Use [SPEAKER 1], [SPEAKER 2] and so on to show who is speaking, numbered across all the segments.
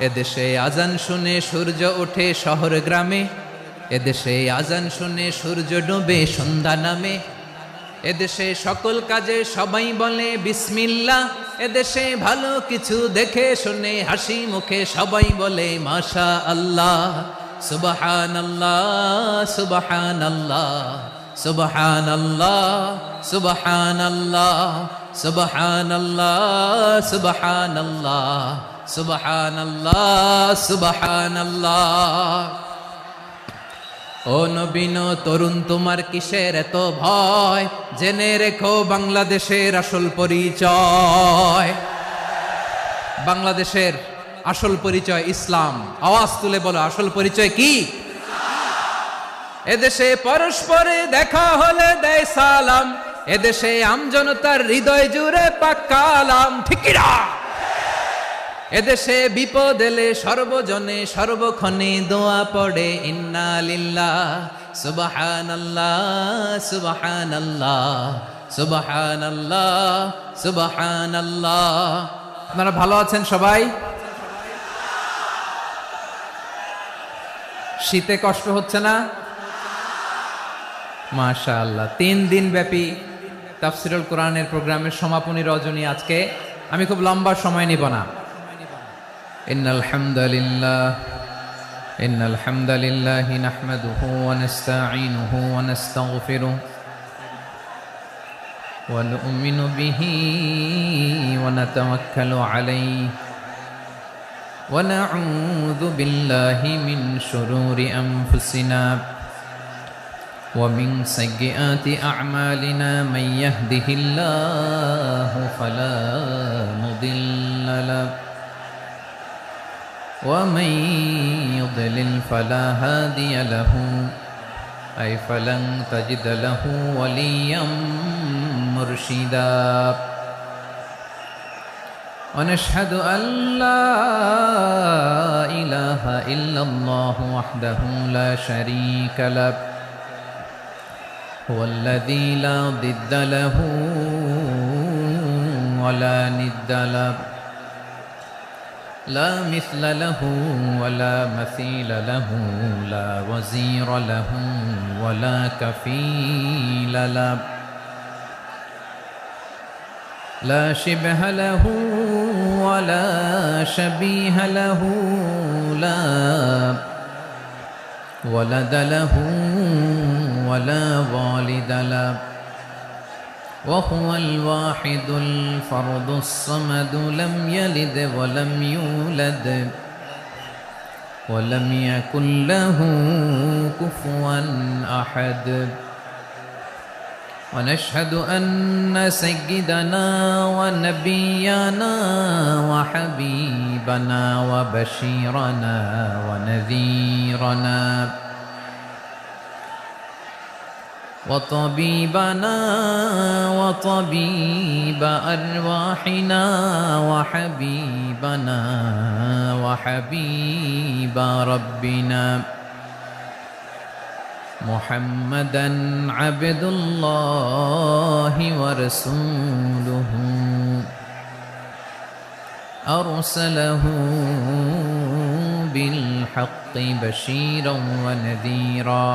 [SPEAKER 1] এদেশে আজান শুনে সূর্য ওঠে শহর গ্রামে, এদেশে আজান শুনে সূর্য ডোবে সন্ধ্যা নামে, এদেশে সকল কাজে সবাই বলে বিসমিল্লাহ, এদেশে ভালো কিছু দেখে শুনে হাসি মুখে সবাই বলে মাশা আল্লাহ। সুবহানাল্লাহ সুবহানাল্লাহ সুবহানাল্লাহ সুবহানাল্লাহ সুবহানাল্লাহ সুবহানাল্লাহ সুবহানাল্লাহ সুবহানাল্লাহ। ও নবীন তরুণ তোমার কিসের এত ভয়, জেনে রেখো বাংলাদেশের আসল পরিচয়। বাংলাদেশের আসল পরিচয় ইসলাম। আওয়াজ তুলে বলো, আসল পরিচয় কি? এদেশে পরস্পরে দেখা হলে দেয় সালাম, এদেশে আমজনতার হৃদয় জুড়ে পাক্কালাম, ঠিক কি না? এদেশে বিপদ এলে সর্বজনে সর্বক্ষণে দোয়া পড়ে ইন্না লিল্লাহ সুবহানাল্লাহ সুবহানাল্লাহ সুবহানাল্লাহ সুবহানাল্লাহ। আপনারা ভালো আছেন সবাই? শীতে কষ্ট হচ্ছে না? মাশাআল্লাহ। 3 দিন ব্যাপী তাফসীরুল কোরআনের প্রোগ্রামের সমাপনী রজনী আজকে। আমি খুব লম্বা সময় নিব না। ইন্নাল হামদালিল্লাহি নাহমাদুহু ওয়া নাস্তাঈনুহু ওয়া নাস্তাগফিরুহু ওয়া নু'মিনু বিহি ওয়া নাতাওয়াক্কালু আলাইহি ওয়া নাউযু বিল্লাহি মিন শুরুরি আনফুসিনা ওয়া মিন সাইয়্যাতি আ'মালিনা মান ইয়াহদিহিল্লাহু ফালা মুদিল্লা লাহু ومن يضلل فلا هادي له أي فلن تجد له وليا مرشدا ونشهد أن لا إله إلا الله وحده لا شريك له هو الذي لا ضد له ولا ند له لا مثل له ولا مثيل له لا وزير له ولا كفيل له لا شبه له ولا شبيه له لا ولد له ولا والد له وهو الواحد الفرد الصمد لم يلد ولم يولد ولم يكن له كفوا أحد ونشهد أن سيدنا ونبينا وحبيبنا وبشيرنا ونذيرنا وطبيبنا وطبيب أرواحنا وحبيبنا وحبيب ربنا محمدا عبد الله ورسوله أرسله بالحق بشيرا ونذيرا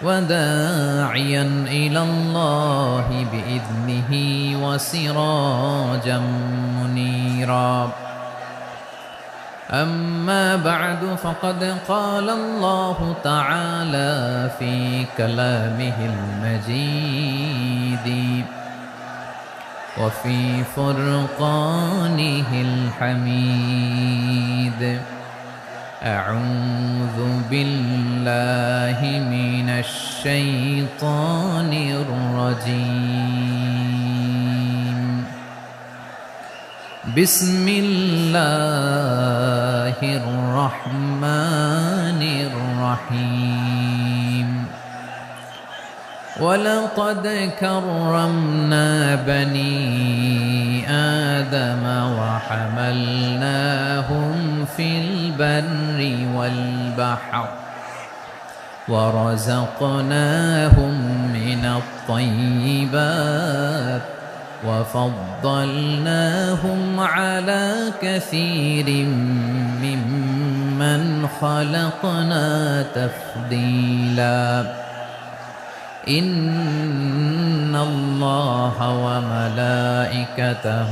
[SPEAKER 1] وداعيا إلى الله بإذنه وسراجا منيرا أما بعد فقد قال الله تعالى في كلامه المجيد وفي فرقانه الحميد أعوذ بالله من الشيطان الرجيم بسم الله الرحمن الرحيم ولقد كرمنا بني آدم وحملناهم في البر والبحر ورزقناهم من الطيبات وفضلناهم على كثير ممن خلقنا تفضيلا إن الله وملائكته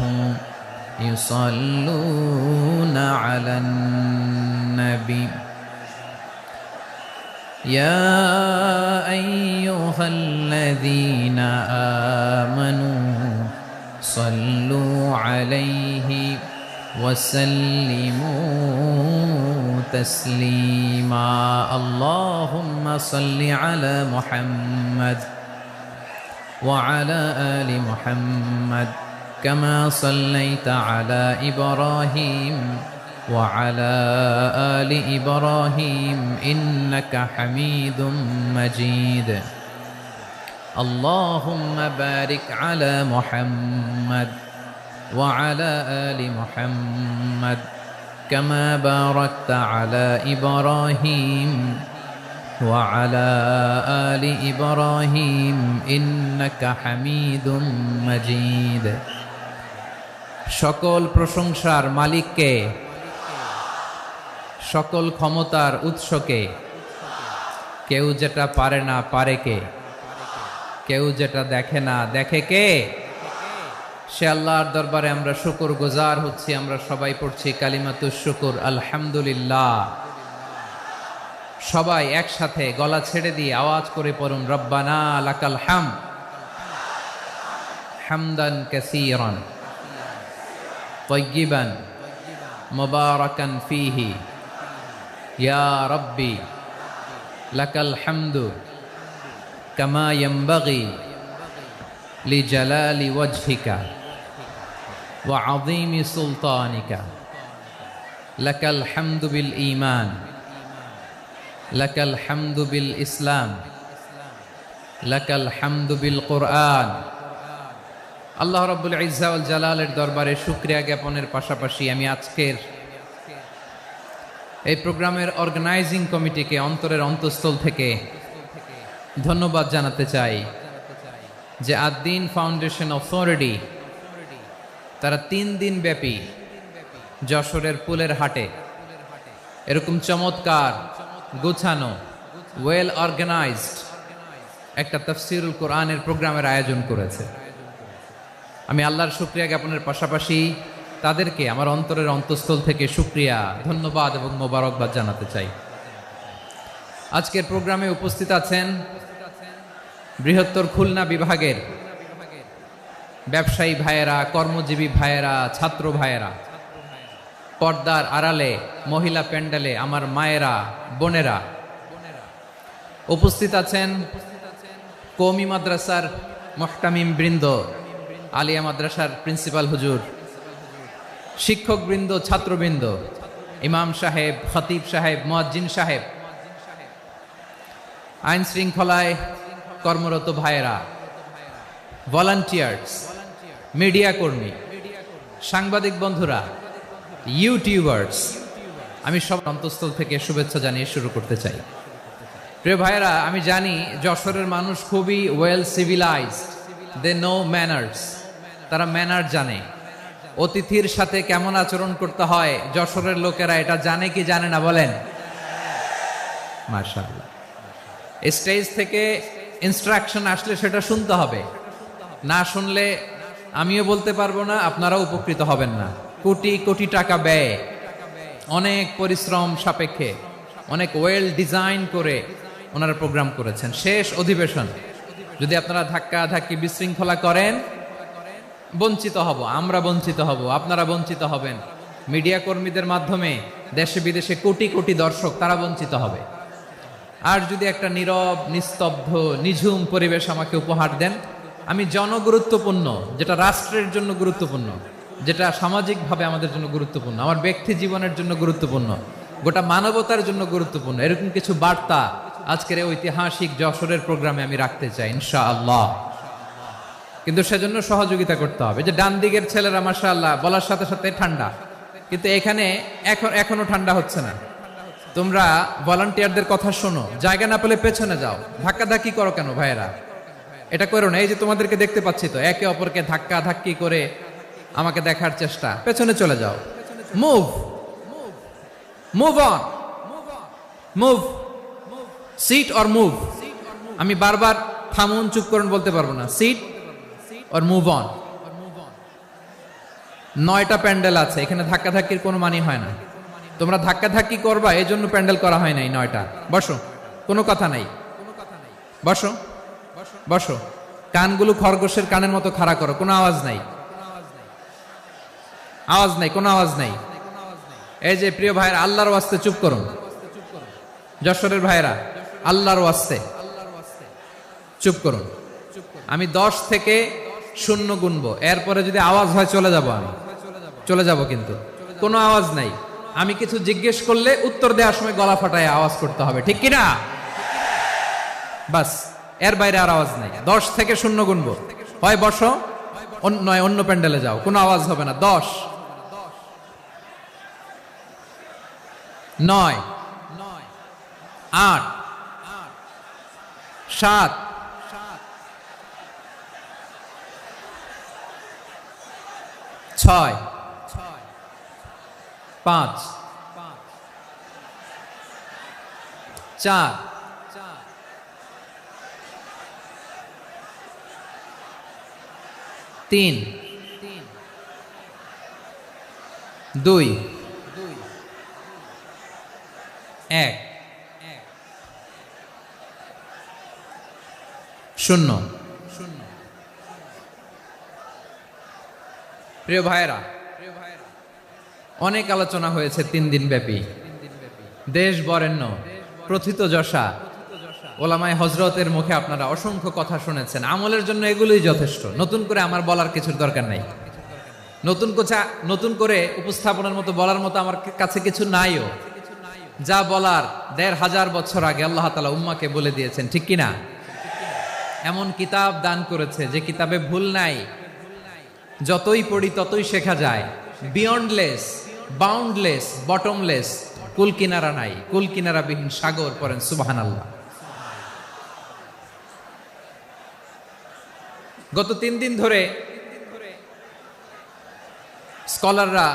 [SPEAKER 1] يصلون على النبي يا أيها الذين آمنوا صلوا عليه وسلموا تسليما اللهم صل على محمد وعلى آل محمد كما صليت على إبراهيم وعلى آل إبراهيم إنك حميد مجيد اللهم بارك على محمد وعلى آل محمد كما باركت على إبراهيم وعلى آل إبراهيم إنك حميد مجيد সকল প্রশংসার মালিককে সকল ক্ষমতার উৎসকে কেউ যেটা পারে না পারে কে কেউ যেটা দেখে না দেখে কে সে আল্লাহর দরবারে আমরা শুকর গুজার হচ্ছি আমরা সবাই পড়ছি কালিমাতুশ শুকর আলহামদুলিল্লাহ সবাই একসাথে গলা ছেড়ে দিয়ে আওয়াজ করে পড়ুন রব্বানা লাকাল হামদ হামদান কাসীরান তাইয়িবান মুবারাকান ফীহি ইয়া রাব্বি লাকাল হামদু কামা ইয়ানবাগি লিজালালি ওয়াজহিকা ওয়া আযীমি সুলতানিকা লাকাল হামদু বিল ঈমান লাকাল হামদু বিল ইসলাম লাকাল হামদু বিল কুরআন আল্লাহ রাব্বুল ইজ্জা ওয়াল জালালের দরবারে শুকরিয়া জ্ঞাপনের পাশাপাশি আমি আজকের এই প্রোগ্রামের অর্গানাইজিং কমিটিকে অন্তরের অন্তঃস্থল থেকে ধন্যবাদ জানাতে চাই যে আদ-দ্বীন ফাউন্ডেশন অথরিটি তারা 3 দিন ব্যাপী যশোরের পুলের হাটে এরকম চমৎকার গোছানো ওয়েল অর্গানাইজড একটা তাফসীরুল কোরআনের প্রোগ্রামের আয়োজন করেছে আমি আল্লাহর শুকরিয়া জ্ঞাপনের পাশাপাশি তাদেরকে আমার অন্তরের অন্তঃস্থল থেকে শুকরিয়া ধন্যবাদ এবং মোবারকবাদ জানাতে চাই আজকের প্রোগ্রামে উপস্থিত আছেন বৃহত্তর খুলনা বিভাগের ব্যবসায়ী ভাইয়েরা কর্মজীবী ভাইয়েরা ছাত্র ভাইয়েরা পর্দার আড়ালে মহিলা প্যান্ডেলে আমার মায়েরা বোনেরা উপস্থিত আছেন কওমি মাদ্রাসার মুহতামিম বৃন্দ আলিয়া মাদ্রাসার প্রিন্সিপাল হুজুর শিক্ষক বৃন্দ ছাত্রবৃন্দ ইমাম সাহেব খতিব সাহেব মুয়াজ্জিন সাহেব আইন শৃঙ্খলায় কর্মরত ভাইয়েরা ভলান্টিয়ার্স মিডিয়া কর্মী সাংবাদিক বন্ধুরা ইউটিউবার্স আমি সব অন্তঃস্থল থেকে শুভেচ্ছা জানিয়ে শুরু করতে চাই প্রিয় ভাইয়েরা আমি জানি যশোরের মানুষ খুবই well civilised they know manners তারা ম্যানার জানে অতিথির সাথে কেমন আচরণ করতে হয় যশোরের লোকেরা এটা জানে কি জানে না বলেন মাশাআল্লাহ স্টেজ থেকে ইনস্ট্রাকশন আসলে সেটা শুনতে হবে না শুনলে আমিও বলতে পারবো না আপনারাও উপকৃত হবেন না কোটি কোটি টাকা ব্যয় অনেক পরিশ্রম সাপেক্ষে অনেক ওয়েল ডিজাইন করে ওনারা প্রোগ্রাম করেছেন শেষ অধিবেশন যদি আপনারা ধাক্কা ধাক্কি বিশৃঙ্খলা করেন বঞ্চিত হব আমরা বঞ্চিত হব আপনারা বঞ্চিত হবেন মিডিয়া কর্মীদের মাধ্যমে দেশে বিদেশে কোটি কোটি দর্শক তারা বঞ্চিত হবে আর যদি একটা নীরব নিস্তব্ধ নিঝুম পরিবেশ আমাকে উপহার দেন আমি জনগুরুত্বপূর্ণ যেটা রাষ্ট্রের জন্য গুরুত্বপূর্ণ যেটা সামাজিকভাবে আমাদের জন্য গুরুত্বপূর্ণ আমার ব্যক্তি জীবনের জন্য গুরুত্বপূর্ণ গোটা মানবতার জন্য গুরুত্বপূর্ণ এরকম কিছু বার্তা আজকের ঐতিহাসিক যশোরের প্রোগ্রামে আমি রাখতে চাই ইনশাআল্লাহ কিন্তু সেজন্য সহযোগিতা করতে হবে যে ডান দিকের ছেলেরা মাশাআল্লাহ বলার সাথে সাথে ঠান্ডা কিন্তু এখানে এখনো ঠান্ডা হচ্ছে না তোমরা ভলান্টিয়ারদের কথা শোনো জায়গা না পেলে পেছনে যাও ধাক্কাধাক্কি করো কেন ভাইয়েরা এটা করো না। এই যে তোমাদেরকে দেখতে পাচ্ছি তো, একে অপরকে ধাক্কা ধাক্কি করে আমাকে দেখার চেষ্টা, পেছনে চলে যাও। Move, move on, move, sit or move. আমি বারবার থামুন, চুপ করুন বলতে পারবো না। Sit or move on. 9টা প্যান্ডেল আছে, এখানে ধাক্কা ধাক্কির কোনো মানি হয় না। তোমরা ধাক্কা ধাক্কি করবা, এই জন্য প্যান্ডেল করা হয় নাই 9টা। বসো, কোনো কথা নাই, বসো বসো। কানগুলো খরগোশের কানের মতো খাড়া করো, কোনো আওয়াজ নাই, আওয়াজ নাই, কোনো আওয়াজ নাই। এই যে প্রিয় ভাইয়েরা, আল্লাহর ওয়াস্তে চুপ করুন। যশোরের ভাইয়েরা, আল্লাহর ওয়াস্তে চুপ করুন। আমি 10 থেকে 0 গুনবো, এরপরে যদি আওয়াজ হয় চলে যাব, আমি চলে যাব, কিন্তু কোনো আওয়াজ নাই। আমি কিছু জিজ্ঞেস করলে উত্তর দেওয়ার সময় গলা ফাটায় আওয়াজ করতে হবে, ঠিক কিনা? বাস, এর বাইরে আর আওয়াজ নাই। 10 থেকে 0 গুনবো, হয় বসো, নয় অন্য প্যান্ডেলে যাও, কোনো আওয়াজ হবে না। 10, 9, 8, 7, 6, 5, 4, 3, 2, 1, 0। প্রিয় ভাইয়েরা, অনেক আলোচনা হয়েছে 3 দিন ব্যাপী। দেশ বরেণ্য প্রথিত যশা ওলামায়ে হযরতের মুখে আপনারা অসংখ্য কথা শুনেছেন। আমলের জন্য এগুলোই যথেষ্ট, নতুন করে আমার বলার কিছুর দরকার নাই। নতুন করে উপস্থাপনের মতো বলার মতো আমার কাছে কিছু নাইও। যা বলার 1500 বছর আগে আল্লাহ তাআলা উম্মাকে বলে দিয়েছেন, ঠিক কিনা? এমন কিতাব দান করেছে যে কিতাবে ভুল নাই, যতই পড়ি ততই শেখা যায়। বিয়ন্ডলেস, বাউন্ডলেস, বটমলেস, কুল কিনারা নাই, কুল কিনারা বিহীন সাগর। পড়েন সুবহানাল্লাহ। গত 3 দিন ধরে স্কলাররা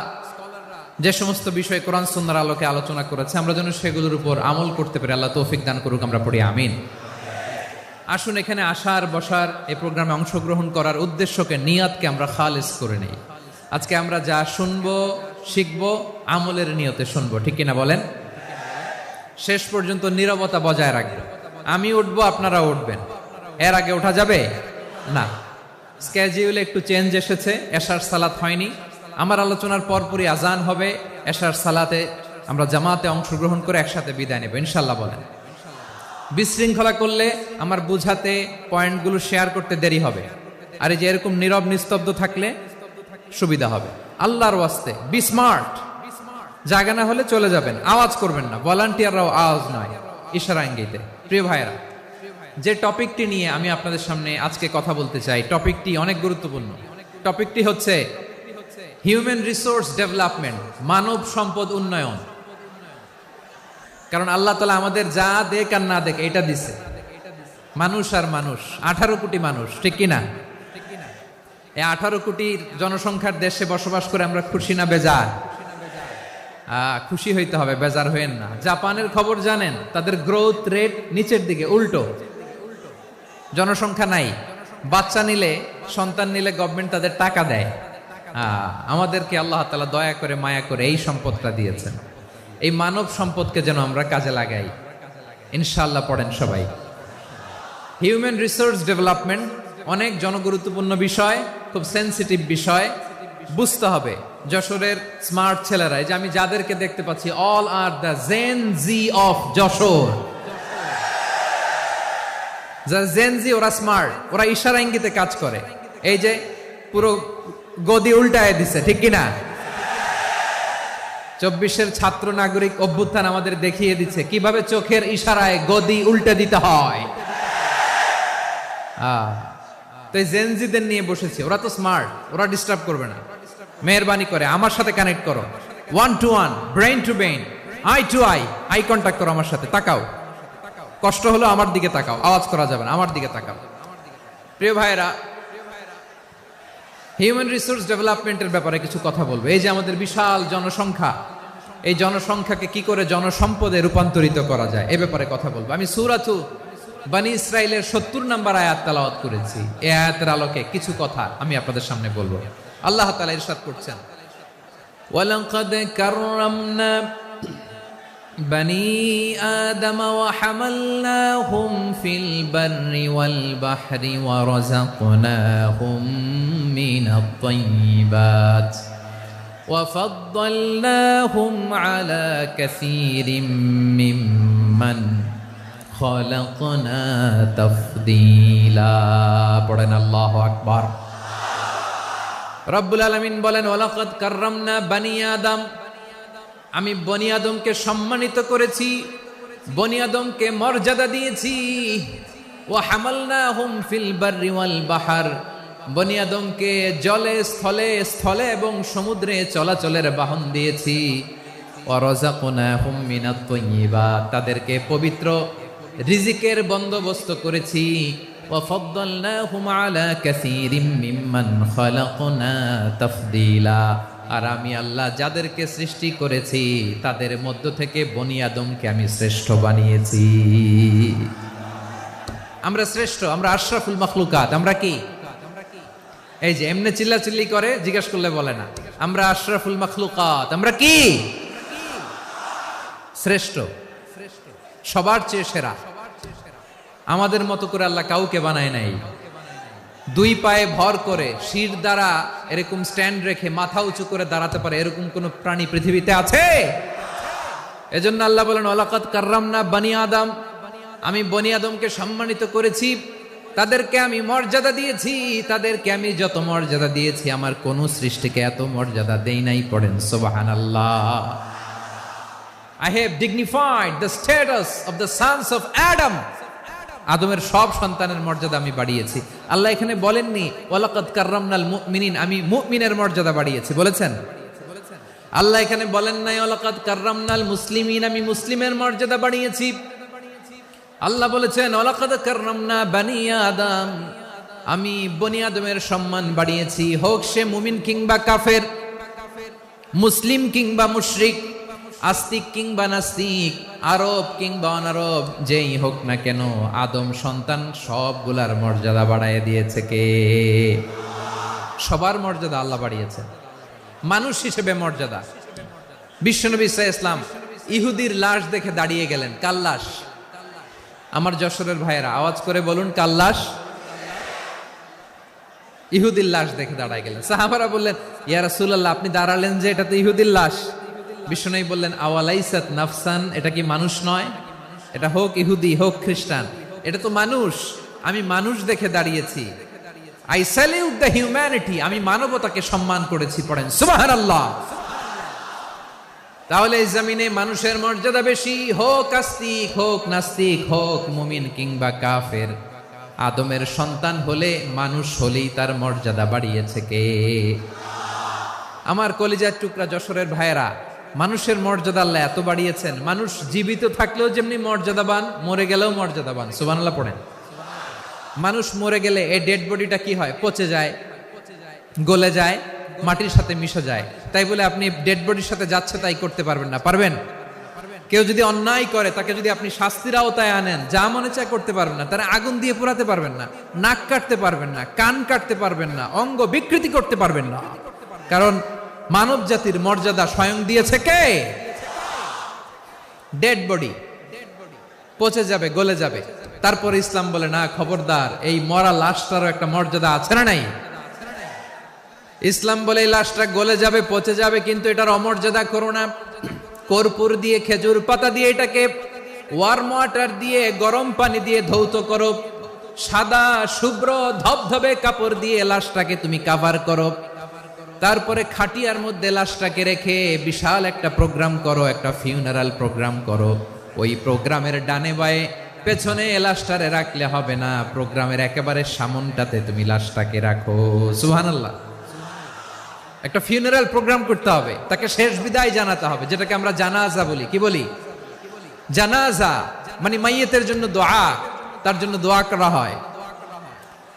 [SPEAKER 1] যে সমস্ত বিষয় কোরআন সুন্নাহর আলোকে আলোচনা করেছে, আমরা যেন সেগুলোর উপর আমল করতে পারি। আল্লাহ তৌফিক দান করুক, আমরা পড়ি আমিন। আসুন, এখানে আসার বসার, এই প্রোগ্রামে অংশগ্রহণ করার উদ্দেশ্যকে, নিয়াতকে আমরা খালেস করে নেই। আজকে আমরা যা শুনবো শিখবো আমলের নিয়তে শুনবো, ঠিক কিনা বলেন? শেষ পর্যন্ত নীরবতা বজায় রাখবো। আমি উঠবো, আপনারা উঠবেন। এর আগে ওঠা যাবে না। স্কেজিউলে একটু চেঞ্জ এসেছে, এশার সালাত হয়নি। আমার আলোচনার পরপরই আজান হবে, এশার সালাতে আমরা জামাতে অংশগ্রহণ করে একসাথে বিদায় নেব ইনশাল্লাহ। বলেন, বিশৃঙ্খলা করলে আমার বুঝাতে, পয়েন্টগুলো শেয়ার করতে দেরি হবে। আর এই যে এরকম নীরব নিস্তব্ধ থাকলে সুবিধা হবে। আল্লাহর ওয়াস্তে বি স্মার্ট। জায়গা না হলে চলে যাবেন, আওয়াজ করবেন না। ভলান্টিয়াররাও আওয়াজ নয়, ইশারা ইঙ্গিতে। প্রিয় ভাইয়েরা, যে টপিকটি নিয়ে আমি আপনাদের সামনে আজকে কথা বলতে চাই, টপিকটি অনেক গুরুত্বপূর্ণ। টপিকটি হচ্ছে হিউম্যান রিসোর্স ডেভেলপমেন্ট, মানব সম্পদ উন্নয়ন। কারণ আল্লাহ তাআলা আমাদের যা দেখ আর না দেখ এটা দিছে। মানুষ আর মানুষ, 18 কোটি মানুষ, ঠিক কিনা? এই 18 কোটি জনসংখ্যার দেশে বসবাস করে আমরা খুশি না বেজার? খুশি হইতে হবে, বেজার হইেন না। জাপানের খবর জানেন? তাদের গ্রোথ রেট নিচের দিকে, উল্টো। জনসংখ্যা নাই, বাচ্চা নিলে, সন্তান নিলে গভর্নমেন্ট তাদের টাকা দেয়। আমাদেরকে আল্লাহ তাআলা দয়া করে, মায়া করে এই সম্পদটা দিয়েছেন। এই মানব সম্পদকে যেন আমরা কাজে লাগাই ইনশাআল্লাহ। পড়েন সবাই। হিউম্যান রিসোর্স ডেভেলপমেন্ট অনেক জনগুরুত্বপূর্ণ বিষয়, খুব সেনসিটিভ বিষয়, বুঝতে হবে। যশোরের স্মার্ট ছেলেরা, এই যে আমি যাদেরকে দেখতে পাচ্ছি, all are the gen Z of Jessore. যারা জেন জি, ওরা স্মার্ট, ওরা ইশারা ইঙ্গিতে কাজ করে। এই যে পুরো গদি উল্টায় দিছে, ঠিক কিনা? 24-এর ছাত্র নাগরিক অভ্যুত্থান আমাদের দেখিয়ে দিচ্ছে কিভাবে চোখের ইশারায় গদি উল্টে দিতে হয়। তো এই জেনজিদের নিয়ে বসেছে, ওরা তো স্মার্ট, ওরা ডিস্টার্ব করবে না। মেহরবানি করে আমার সাথে কানেক্ট করো, 1 to 1, brain to brain, eye to eye, eye contact করো আমার সাথে। তাকাও, কষ্ট হলো আমার দিকে তাকাও, আওয়াজ করা যাবে না, আমার দিকে তাকাও। প্রিয় ভাইরা, হিউম্যান রিসোর্স ডেভেলপমেন্টের ব্যাপারে কিছু কথা বলবো। এই যে আমাদের বিশাল জনসংখ্যা, এই জনসংখ্যাকে কি করে জনসম্পদে রূপান্তরিত করা যায় এ ব্যাপারে কথা বলবো। আমি সূরাতু বনী ইসরাইলের 70 নম্বর আয়াত তেলাওয়াত করেছি। এই আয়াতের আলোকে কিছু কথা আমি আপনাদের সামনে বলবো। আল্লাহ তাআলা ইরশাদ করছেন, ওয়ালাকাদ কাররামনা বনী আদম ওয়া হামালনাহুম ফিল বাররি ওয়াল বাহরি ওয়া রাযাকনাহুম মিনাত তাইয়্যিবাত ওয়া ফাদ্দালনাহুম আলা কাসীরিম মিম্মান খালাকনা তাফদীলা। পড়েন আল্লাহু আকবার। রব্বুল আলামিন বলেন, ওয়ালাকাদ কাররামনা বনী আদম, আমি বনী আদমকে সম্মানিত করেছি, বনী আদমকে মর্যাদা দিয়েছি। ওয়া হামালনাহুম ফিল বাররি ওয়াল বাহর, বনী আদমকে জলে স্থলে স্থলে এবং সমুদ্রে চলাচলের বাহন দিয়েছি। ওয়া রাযাকনাহুম মিনাত তাইয়্যিবাত, তাদেরকে পবিত্র রিজিকের বন্দোবস্ত করেছি। ওয়া ফাদ্দালনাহুম আলা কাসীরিম মিম্মান খালাকনা তাফদীলা, আর আমি আল্লাহ যাদেরকে সৃষ্টি করেছি তাদের মধ্য থেকে বনী আদমকে আমি শ্রেষ্ঠ বানিয়েছি। আমরা শ্রেষ্ঠ, আমরা আশরাফুল মাখলুকাত। আমরা কি? এই যে এমনি চিল্লাচিল্লি করে, জিজ্ঞাসা করলে বলে না। আমরা আশরাফুল মাখলুকাত। আমরা কি? শ্রেষ্ঠ, সবার চেয়ে সেরা। আমাদের মতো করে আল্লাহ কাউকে বানায় নাই। দুই পায়ে ভর করে শির দ্বারা এরকম স্ট্যান্ড রেখে মাথা উঁচু করে দাঁড়াতে পারে এরকম কোন প্রাণী পৃথিবীতে আছে? এজন্য আল্লাহ বলেন, ওয়ালাকাদ কাররামনা বনী আদম, আমি বনী আদমকে সম্মানিত করেছি, তাদেরকে আমি মর্যাদা দিয়েছি। তাদেরকে আমি যত মর্যাদা দিয়েছি আমার কোন সৃষ্টিকে এত মর্যাদা দেই নাই। পড়েন সুবহানাল্লাহ। I have dignified the status of the sons of Adam. আদমের সব সন্তানের মর্যাদা আমি বাড়িয়েছি। আল্লাহ এখানে বলেননি ওয়ালাকাদ কাররামনাল মুমিনিন, আমি মুমিনের মর্যাদা বাড়িয়েছি, বলেছেন? আল্লাহ এখানে বলেন নাই ওয়ালাকাদ কাররামনাল মুসলিমিন, আমি মুসলিমের মর্যাদা বাড়িয়েছি। আল্লাহ বলেছেন ওয়ালাকাদ কাররামনা বনী আদম, আমি বনী আদমের সম্মান বাড়িয়েছি। হোক সে মুমিন কিংবা কাফের, মুসলিম কিংবা মুশরিক, আস্তিক কিংবা নাস্তিক, আরব কিংবা অনারব, যেই হোক না কেন আদম সন্তান সবগুলার মর্যাদা বাড়ায় দিয়েছে কে? সবার মর্যাদা আল্লাহ বাড়িয়েছেন। মানুষ হিসেবে মর্যাদা। বিশ্বনবী সাল্লাল্লাহু আলাইহি ওয়াসাল্লাম ইহুদির লাশ দেখে দাঁড়িয়ে গেলেন। কার লাশ? আমার যশোরের ভাইয়েরা আওয়াজ করে বলুন, কার লাশ? ইহুদির লাশ দেখে দাঁড়ায় গেলেন। সাহাবারা বললেন, ইয়া রাসূলুল্লাহ, আপনি দাঁড়ালেন যে, এটা তো ইহুদির লাশ। বিশ্বনবী বললেন, আওয়ালাইসাত নাফসান, এটা কি মানুষ নয়? এটা হোক ইহুদি হোক খ্রিস্টান, এটা তো মানুষ। আমি মানুষ দেখে দাঁড়িয়েছি। আই স্যালিউট দ্য হিউম্যানিটি, আমি মানবতাকে সম্মান করেছি। পড়েন সুবহানাল্লাহ। তাহলে এই জমিনে মানুষের মর্যাদা বেশি, হোক আস্তিক হোক নাস্তিক, হোক মুমিন কিংবা কাফের। আদমের সন্তান হলে, মানুষ হলেই তার মর্যাদা বাড়িয়েছে কে? আমার কলিজার টুকরা যশোরের ভাইয়েরা, মানুষের মর্যাদা আল্লাহ এত বাড়িয়েছেন, মানুষ জীবিত থাকলেও যেমনি মর্যাদাবান, মরে গেলেও মর্যাদাবান। সুবহানাল্লাহ পড়েন। মানুষ মরে গেলে এই ডেড বডিটা কি হয়? পচে যায়, গলে যায়, মাটির সাথে মিশে যায়। তাই বলে আপনি ডেড বডির সাথে যাচ্ছে তাই করতে পারবেন না। পারবেন? কেউ যদি অন্যায় করে তাকে যদি আপনি শাস্তির আওতায় আনেন, যা মনে চায় করতে পারবেন না। তারা আগুন দিয়ে পোড়াতে পারবেন না, নাক কাটতে পারবেন না, কান কাটতে পারবেন না, অঙ্গ বিকৃতি করতে পারবেন না। কারণ মানব জাতির মর্যাদা স্বয়ং দিয়েছে কে? ডেড বডি পচে যাবে, গলে যাবে। তারপরে ইসলাম বলে, না খবরদার, এই মরা লাশটারও একটা মর্যাদা আছে না নাই? ইসলাম বলে এই লাশটা গলে যাবে, পচে যাবে, কিন্তু এটার অমর্যাদা করো না। কর্পূর দিয়ে, খেজুর পাতা দিয়ে এটাকে ওয়ার্ম ওয়াটার দিয়ে, গরম পানি দিয়ে ধৌত করো। সাদা শুভ্র ধবধবে কাপড় দিয়ে লাশটাকে তুমি কাভার করো। তারপরে খাটিয়ার মধ্যে লাশটাকে রেখে বিশাল একটা প্রোগ্রাম করো, একটা ফিউনারাল প্রোগ্রাম করো। ওই প্রোগ্রামের ডানে বায়ে পেছনে লাশটারে রাখলে হবে না, প্রোগ্রামের একেবারে সামনটাতে তুমি লাশটাকে রাখো। সুবহানাল্লাহ। একটা ফিউনারাল প্রোগ্রাম করতে হবে, তাকে শেষ বিদায় জানাতে হবে, যেটাকে আমরা জানাজা বলি। কি বলি? জানাজা মানে মাইয়েতের জন্য দোয়া, তার জন্য দোয়া করা হয়।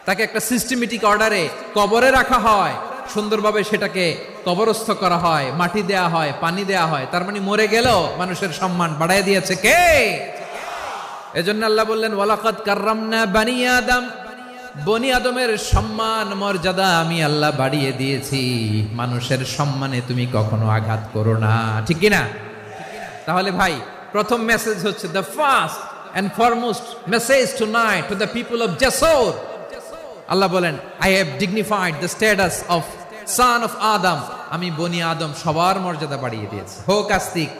[SPEAKER 1] তাকে একটা সিস্টেমেটিক অর্ডারে কবরে রাখা হয়, সুন্দরভাবে সেটাকে কবরস্থ করা হয়, মাটি দেয়া হয়, পানি দেয়া হয়। তার মানে মরে গেলেও মানুষের সম্মান বাড়ায় দিয়েছে কে? এজন্য আল্লাহ বললেন ওয়ালাকাদ কাররামনা বানি আদম, বনি আদমের সম্মান মর্যাদা আমি আল্লাহ বাড়িয়ে দিয়েছি। মানুষের সম্মানে তুমি কখনো আঘাত করো না, ঠিক কি না? তাহলে ভাই, প্রথম মেসেজ হচ্ছে, the first and foremost message tonight to the people of জাসর। আল্লাহ বলেন, I have dignified the status of son of Adam. আমি বনি আদম সবার মর্যাদা বাড়িয়ে দিয়েছি, হোক আস্তিক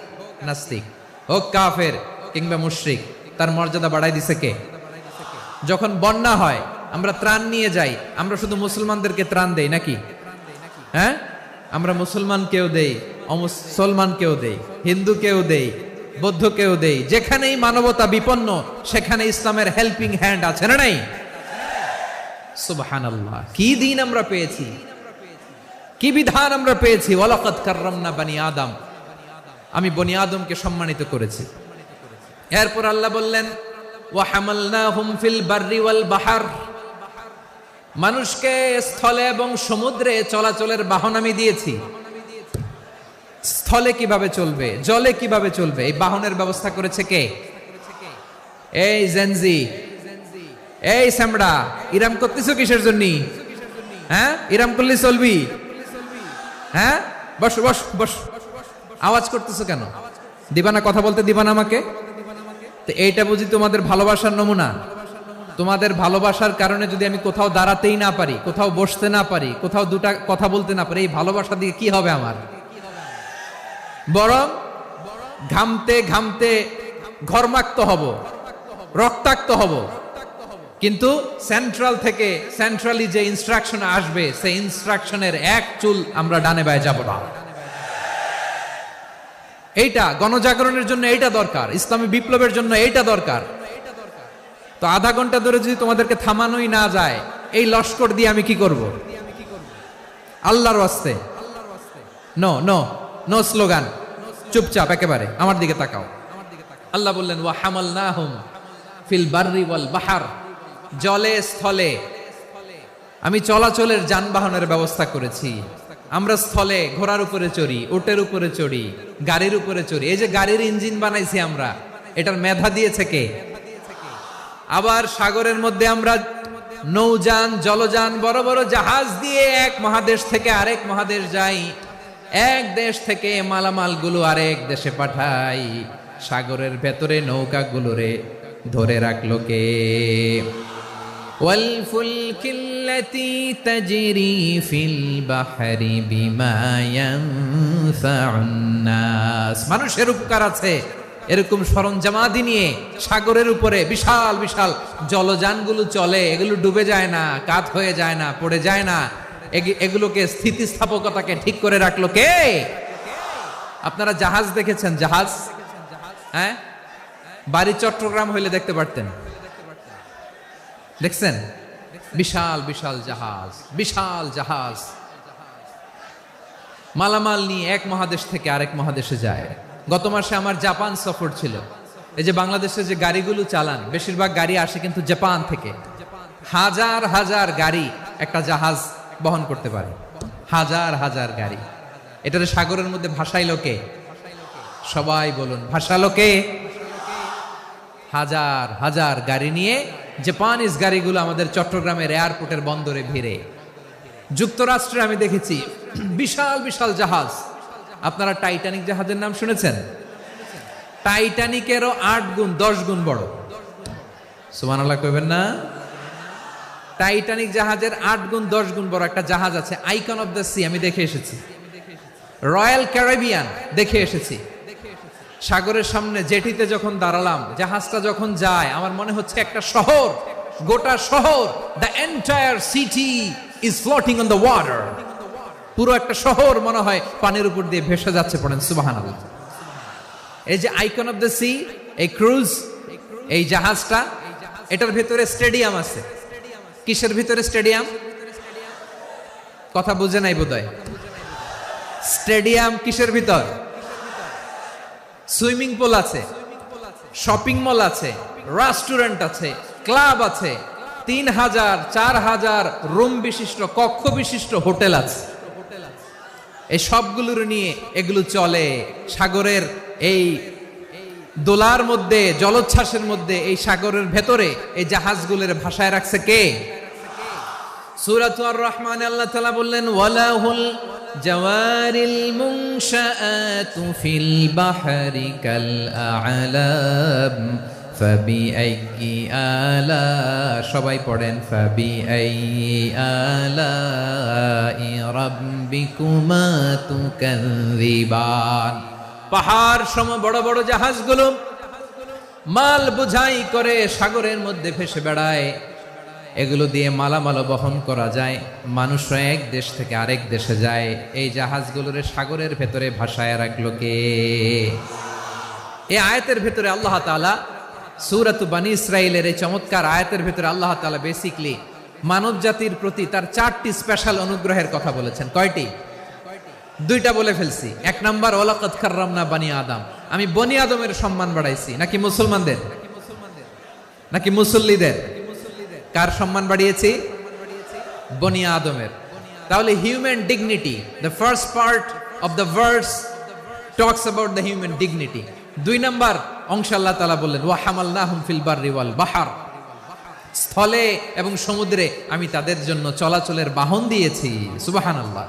[SPEAKER 1] নাস্তিক, হোক কাফের কিংবা মুশরিক, তার মর্যাদা বাড়াই দিছে কে? যখন বন্যা হয় আমরা ত্রাণ নিয়ে যাই, আমরা শুধু মুসলমানদেরকে ত্রাণ দেই নাকি? হ্যাঁ, আমরা মুসলমানকেও দেই, অমুসলমানকেও দেই, হিন্দুকেও দেই, বৌদ্ধকেও দেই। যেখানেই মানবতা বিপন্ন সেখানে ইসলামের হেল্পিং হ্যান্ড আছে না নাই? সুবহানাল্লাহ, কি দিন আমরা পেয়েছি, কি বিধান আমরা পেয়েছি। ওয়ালাকাদ কাররামনা বানি আদম, আমি বনি আদমকে সম্মানিত করেছি। এরপর আল্লাহ বললেন ওয়া হামালনাহুম ফিল বাররি ওয়াল বাহর, মানুষকে স্থলে এবং সমুদ্রে চলাচলের বাহন আমি দিয়েছি। স্থলে কিভাবে চলবে, জলে কিভাবে চলবে, এই বাহনের ব্যবস্থা করেছে কে? এই জেনজি, এই স্যামড়া, ইরাম করতেছো কিসের জন্য? হ্যাঁ, ইরাম করলে চলবি? হ্যাঁ, বস বস বস, আওয়াজ করতেছো কেন? দিবা না, কথা বলতে দিবা না আমাকে? তো এইটা বুঝি তোমাদের ভালোবাসার নমুনা? তোমাদের ভালোবাসার কারণে যদি আমি কোথাও দাঁড়াতেই না পারি, কোথাও বসতে না পারি, কোথাও দুটা কথা বলতে না পারি, এই ভালোবাসা দিয়ে কি হবে আমার? বরং ঘামতে ঘামতে ঘর্মাক্ত হব, রক্তাক্ত হব। কিন্তু সেন্ট্রাল থেকে, সেন্ট্রালি যে ইনস্ট্রাকশন আসবে, সেই ইনস্ট্রাকশনের এক চুল আমরা ডানে বায়ে যাব না। এইটা গণজাগরণের জন্য এইটা দরকার, ইসলামী বিপ্লবের জন্য এইটা দরকার। তো আধা ঘন্টা ধরে যদি তোমাদেরকে থামানোই না যায়, এই লস্কর দিয়ে আমি কি করব? আল্লাহর ওয়াস্তে নো নো নো স্লোগান, চুপচাপ একেবারে আমার দিকে তাকাও। আল্লাহ বললেন ওয়া হামালনাহুম ফিল বাররি ওয়াল বাহর, জলে স্থলে আমি চলাচলের যানবাহনের ব্যবস্থা করেছি। আমরা স্থলে ঘোড়ার উপরে চড়ি, উটের উপরে চড়ি, গাড়ির উপরে চড়ি। এই যে গাড়ির ইঞ্জিন বানাইছি আমরা, এটার মেধা দিয়েছে কে? আবার সাগরের মধ্যে আমরা নৌযান, জলযান, বড় বড় জাহাজ দিয়ে এক মহাদেশ থেকে আরেক মহাদেশ যাই, এক দেশ থেকে মালামাল গুলো আরেক দেশে পাঠাই। সাগরের ভেতরে নৌকাগুলোরে ধরে রাখলো কে? والفلك التي تجري في البحر بما ينفع الناس, মানুষের উপকার আছে এরকম সরঞ্জামাদি নিয়ে সাগরের উপরে বিশাল বিশাল জলযানগুলো চলে। এগুলো ডুবে যায় না, কাত হয়ে যায় না, পড়ে যায় না। এগুলোকে স্থিতিস্থাপকতাকে ঠিক করে রাখলো কে? আপনারা জাহাজ দেখেছেন? জাহাজ, হ্যাঁ, বাড়ি চট্টগ্রাম হইলে দেখতে পারতেন। দেখছেন? বিশাল বিশাল জাহাজ, বিশাল জাহাজ মালামাল নিয়ে এক মহাদেশ থেকে আরেক মহাদেশে যায়। গত মাসে আমার জাপান সফর ছিল। এই যে বাংলাদেশে যে গাড়িগুলো চালান, বেশিরভাগ গাড়ি আসে কিন্তু জাপান থেকে। হাজার হাজার গাড়ি একটা জাহাজ বহন করতে পারে, হাজার হাজার গাড়ি। এটারে সাগরের মধ্যে ভাসাইলো কে? সবাই বলুন, ভাসালো কে? হাজার হাজার গাড়ি নিয়ে জাপানিজ গাড়িগুলো আমাদের চট্টগ্রামের এয়ারপোর্টের বন্দরে ভিড়ে। যুক্তরাষ্ট্রে আমি দেখেছি বিশাল বিশাল জাহাজ। আপনারা টাইটানিক জাহাজের নাম শুনেছেন? টাইটানিকেরও 8 গুণ 10 গুণ বড়। সুবহানাল্লাহ কইবেন না? টাইটানিক জাহাজের 8 গুণ 10 গুণ বড় একটা জাহাজ আছে, আইকন অফ দ্য সি, আমি দেখে এসেছি। রয়্যাল ক্যারিবিয়ান দেখে এসেছি। সাগরের সামনে জেটিতে যখন দাঁড়ালাম, জাহাজটা যখন যায়, আমার মনে হচ্ছে একটা শহর, গোটা শহর, the entire city is floating on the water. পুরো একটা শহর মনে হয় পানির উপর দিয়ে ভেসে যাচ্ছে। পড়েন সুবহানাল্লাহ। এই যে আইকন অফ দ্য সি, এই ক্রুজ, এই জাহাজটা, এটার ভিতরে স্টেডিয়াম আছে। কিসের ভিতরে স্টেডিয়াম? কথা বুঝে নাই বোধহয়। স্টেডিয়াম কিসের ভিতর? সুইমিং পুল আছে, শপিং মল আছে, রেস্টুরেন্ট আছে, ক্লাব আছে, 3000 4000 রুম বিশিষ্ট কক্ষ বিশিষ্ট হোটেল আছে। এই সবগুলোর নিয়ে এগুলো চলে সাগরের এই দোলার মধ্যে, জলোচ্ছ্বাসের মধ্যে, এই সাগরের ভেতরে এই জাহাজগুলোর ভাষায় রাখছে কে? সূরাত আর-রহমানে আল্লাহ তাআলা বললেন ওয়ালাহুল জাওয়ারিল মুনশাআতু ফিল বাহরি কাল আ'লাম ফাবিআইয়ি আলা, সবাই পড়েন ফাবিআইয়ি আলাই রাব্বিকুমা তুকাযযিবান। পাহাড় সম বড় বড় জাহাজগুলো মাল বোঝাই করে সাগরের মধ্যে ভেসে বেড়ায়। এগুলো দিয়ে মালামাল বহন করা যায়, মানুষরা এক দেশ থেকে আরেক দেশে যায়। এই জাহাজগুলোরে সাগরের ভেতরে ভাসায় রাখলো কে? এই আয়াতের ভেতরে আল্লাহ তাআলা সূরাত বনী ইসরাঈলের এই চমৎকার আয়াতের ভেতরে আল্লাহ তাআলা বেসিক্যালি মানব জাতির প্রতি তার 4টি স্পেশাল অনুগ্রহের কথা বলেছেন। কয়টি? 2টা বলে ফেলছি। 1 নাম্বার ওয়ালাকাদ কাররামনা বনী আদম, আমি বনী আদমের সম্মান বাড়াইছি। নাকি মুসলমানদের? নাকি মুসল্লিদের? কার সম্মান বাড়িয়েছি? বনী আদমের। তাহলে human dignity, the first part of the verse talks about the human dignity. 2 number অংশ আল্লাহ তাআলা বললেন ওয়া হামালনাহুম ফিল বাররি ওয়াল বাহর, স্থলে এবং সমুদ্রে আমি তাদের জন্য চলাচলের বাহন দিয়েছি। সুবহানাল্লাহ।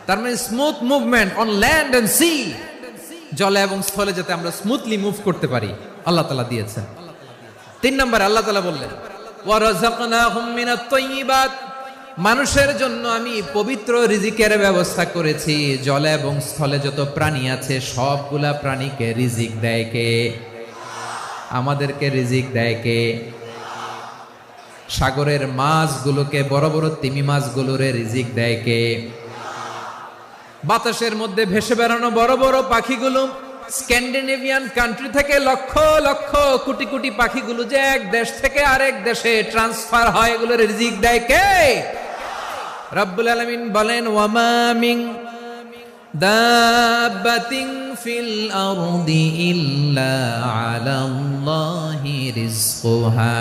[SPEAKER 1] তার মানে smooth movement on land and sea, জলে এবং স্থলে যাতে আমরা স্মুথলি মুভ করতে পারি আল্লাহ তাআলা দিয়েছেন। 3 নাম্বার আল্লাহ তাআলা বললেন ওয়া রাযাকনাহুম মিনাত তাইয়্যিবাত, মানুষের জন্য আমি পবিত্র রিজিকের ব্যবস্থা করেছি। জলে এবং স্থলে যত প্রাণী আছে সবগুলা প্রাণীকে রিজিক দেয় কে? আমাদেরকে রিজিক দেয় কে? সাগরের মাছগুলোকে, বড় বড় তিমি মাছগুলোরে রিজিক দেয় কে? বাতাসের মধ্যে ভেসে বেড়ানো বড় বড় পাখিগুলো, স্ক্যান্ডিনেভিয়ান কান্ট্রি থেকে লক্ষ লক্ষ কোটি কোটি পাখিগুলো যে এক দেশ থেকে আরেক দেশে ট্রান্সফার হয়, এগুলোর রিজিক দেয় কে? রব্বুল আলামিন বলেন ওয়ামা মিন দাব্বাতিন ফিল আরদি ইল্লা আলাল্লাহি রিজকুহা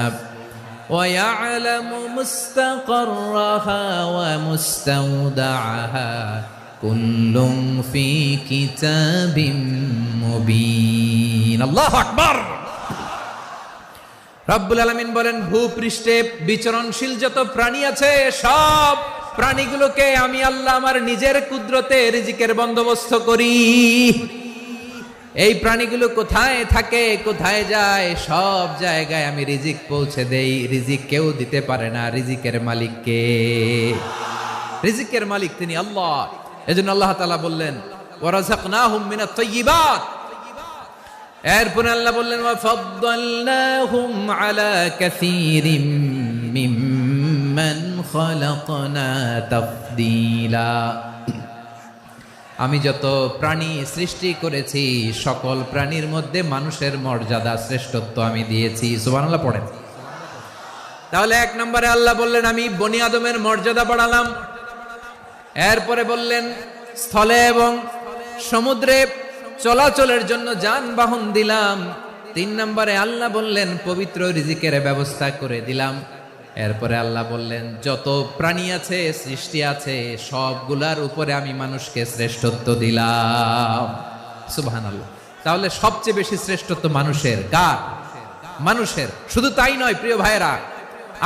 [SPEAKER 1] ওয়া ইয়ালামু মুস্তাকাররাহা ওয়া মুস্তাওদাআহা কুল্লুম ফি কিতাবিম মুবিন। আল্লাহু আকবার। রব্বুল আলামিন বলেন ভূপৃষ্ঠে বিচরণশীল যত প্রাণী আছে সব প্রাণীগুলোকে আমি আল্লাহ আমার নিজের কুদরতে রিজিকের বন্দোবস্ত করি। এই প্রাণীগুলো কোথায় থাকে, কোথায় যায়, সব জায়গায় আমি রিজিক পৌঁছে দেই। রিজিক কেউ দিতে পারে না, রিজিকের মালিক কে? রিজিকের মালিক তিনি আল্লাহ। এজন্য আল্লাহ তাআলা বললেন ওয়ারাযাকনাহুম মিনাত তাইয়্যিবাত। এরপর আল্লাহ বললেন ওয়া ফাদ্দালনাহুম আলা কাসীরিম মিম্মান খালাকনা তাফদীলা। আমি যত প্রাণী সৃষ্টি করেছি সকল প্রাণীর মধ্যে মানুষের মর্যাদা, শ্রেষ্ঠত্ব আমি দিয়েছি। সুবহানাল্লাহ পড়েন। তাহলে 1 নম্বরে আল্লাহ বললেন আমি বনি আদমের মর্যাদা বাড়ালাম। এরপরে বললেন স্থলে এবং সমুদ্রে চলাচলের জন্য যানবাহন দিলাম। 3 নম্বরে আল্লাহ বললেন পবিত্র রিজিকের ব্যবস্থা করে দিলাম। এরপরে আল্লাহ বললেন যত প্রাণী আছে, সৃষ্টি আছে, সবগুলার উপরে আমি মানুষকে শ্রেষ্ঠত্ব দিলাম। সুবহানাল্লাহ। তাহলে সবচেয়ে বেশি শ্রেষ্ঠত্ব মানুষের। কার? মানুষের। শুধু তাই নয় প্রিয় ভাইরা,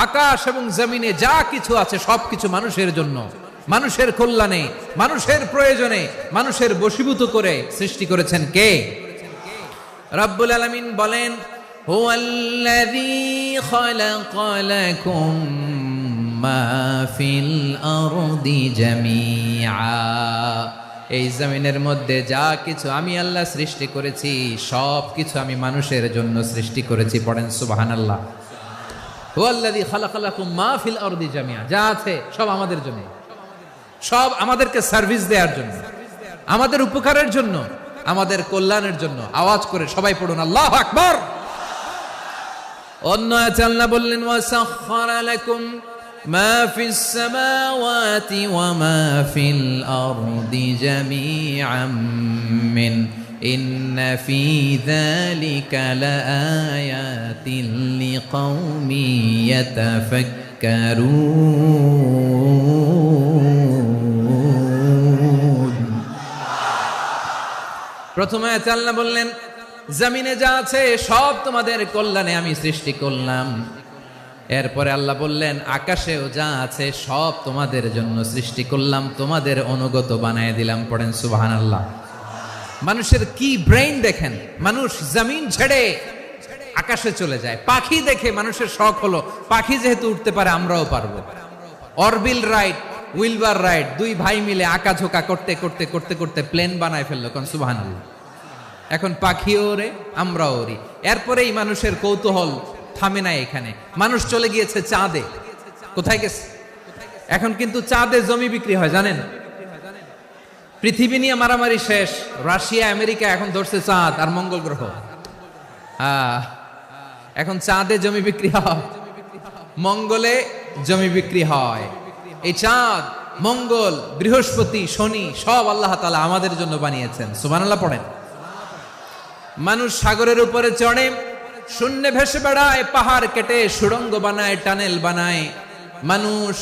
[SPEAKER 1] আকাশ এবং জমিনে যা কিছু আছে সবকিছু মানুষের জন্য, মানুষের কল্যাণে, মানুষের প্রয়োজনে, মানুষের বশীভূত করে সৃষ্টি করেছেন কে? রব্বুল আলামিন বলেন হুয়াল্লাযী খালাকা লাকুম মা ফিল আরদি জামিআ। এই জমিনের মধ্যে যা কিছু আমি আল্লাহ সৃষ্টি করেছি সব কিছু আমি মানুষের জন্য সৃষ্টি করেছি। পড়েন সুবহানাল্লাহ। হুয়াল্লাযী খালাকা লাকুম মা ফিল আরদি জামিআ, যা আছে সব আমাদের জন্য, সব আমাদেরকে সার্ভিস দেওয়ার জন্য, আমাদের উপকারের জন্য, আমাদের কল্যাণের জন্য। আওয়াজ করে সবাই পড়ুন আল্লাহু আকবার। অন্য আয়াতে আল্লাহ বললেন ওয়াসাখখারা লাকুম মা ফিস সামাওয়াতি ওয়া মা ফিল আরদি জামিআম মিন ইন্না ফী যালিকা লাআয়াতিন লিকাওমি ইয়াতাফাক্কারুন। প্রথমে আল্লাহ বললেন জমিনে যা আছে সব তোমাদের কল্যাণে আমি সৃষ্টি করলাম। এরপরে আল্লাহ বললেন আকাশেও যা আছে সব তোমাদের জন্য সৃষ্টি করলাম, তোমাদের অনুগত বানায় দিলাম। পড়েন সুবহানাল্লাহ। মানুষের কি ব্রেইন দেখেন, মানুষ জমিন ছেড়ে আকাশে চলে যায়। পাখি দেখে মানুষের শখ হলো পাখি যেহেতু উঠতে পারে আমরাও পারবো। অরবিল রাইট, উইলবার রাইট, দুই ভাই মিলে আঁকাঝোঁকা করতে করতে করতে করতে প্লেন বানায় ফেললো। কোন সুবহানাল্লাহ। এখন পাখিও ওরে, আমরাও ওরি। এরপরেই মানুষের কৌতূহল থামে না এখানে, মানুষ চলে গিয়েছে চাঁদে। কোথায় গেছে? এখন কিন্তু চাঁদে জমি বিক্রি হয় জানেন। পৃথিবী নিয়ে মারামারি শেষ, রাশিয়া আমেরিকা এখন ধরছে চাঁদ আর মঙ্গল গ্রহ। এখন চাঁদে জমি বিক্রি হয়, মঙ্গলে জমি বিক্রি হয়। এই চাঁদ, মঙ্গল, বৃহস্পতি, শনি সব আল্লাহ তাআলা আমাদের জন্য বানিয়েছেন। সুবহানাল্লাহ পড়েন। মানুষ সাগরের উপরে চড়ে, শূন্যে ভেসে বেড়ায়, পাহাড় কেটে সুড়ঙ্গ বানায়, টানেল বানায়। মানুষ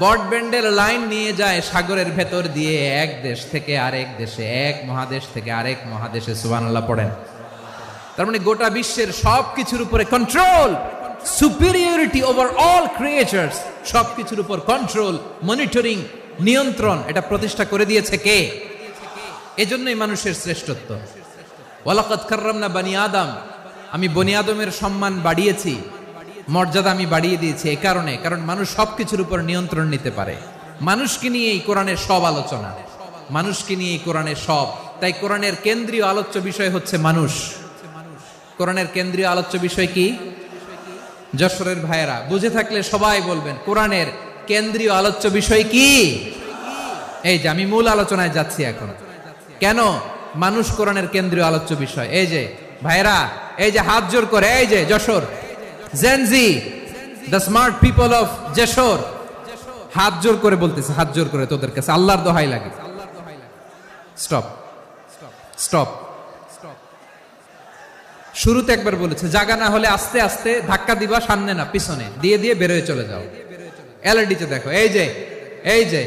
[SPEAKER 1] ব্রডব্যান্ডের লাইন নিয়ে যায় সাগরের ভেতর দিয়ে, এক দেশ থেকে আরেক দেশে, এক মহাদেশ থেকে আরেক মহাদেশে। সুবহানাল্লাহ পড়েন। তার মানে গোটা বিশ্বের সব কিছুর উপরে control, superiority over all creatures, সব কিছুর উপর কন্ট্রোল, মনিটরিং, নিয়ন্ত্রণ, এটা প্রতিষ্ঠা করে দিয়েছে কে? এজন্যই মানুষের শ্রেষ্ঠত্ব। ওয়ালাকাদ কাররামনা বানি আদম, আমি বনি আদমের সম্মান বাড়িয়েছি, মর্যাদা আমি বাড়িয়ে দিয়েছি এই কারণে, কারণ মানুষ সবকিছুর উপর নিয়ন্ত্রণ নিতে পারে। মানুষকে নিয়ে এই কোরআনের সব আলোচনা, মানুষকে নিয়ে এই কোরআনের সব। তাই কোরআনের কেন্দ্রীয় আলোচ্য বিষয় হচ্ছে মানুষ। কোরআনের কেন্দ্রীয় আলোচ্য বিষয় কি? যশোরের ভাইয়েরা বুঝে থাকলে সবাই বলবেন কোরআনের কেন্দ্রীয় আলোচ্য বিষয় কি? এই যে আমি মূল আলোচনায় যাচ্ছি এখন। কেন মানুষ কোরআনের কেন্দ্রীয় আলোচ্য বিষয়? এই যে ভাইরা, এই যে হাত জোর করে, এই যে Jessore Gen Z, the smart people of Jessore, হাত জোর করে বলতেছে, হাত জোর করে তোদের কাছে আল্লাহর দোহাই লাগে, স্টপ স্টপ। শুরুতে একবার বলেছে জায়গা না হলে আস্তে আস্তে ধাক্কা দিবা, সামনে না পিছনে, দিয়ে দিয়ে বেরোয় চলে যাও। এলইডিতে দেখো, এই যে এই যে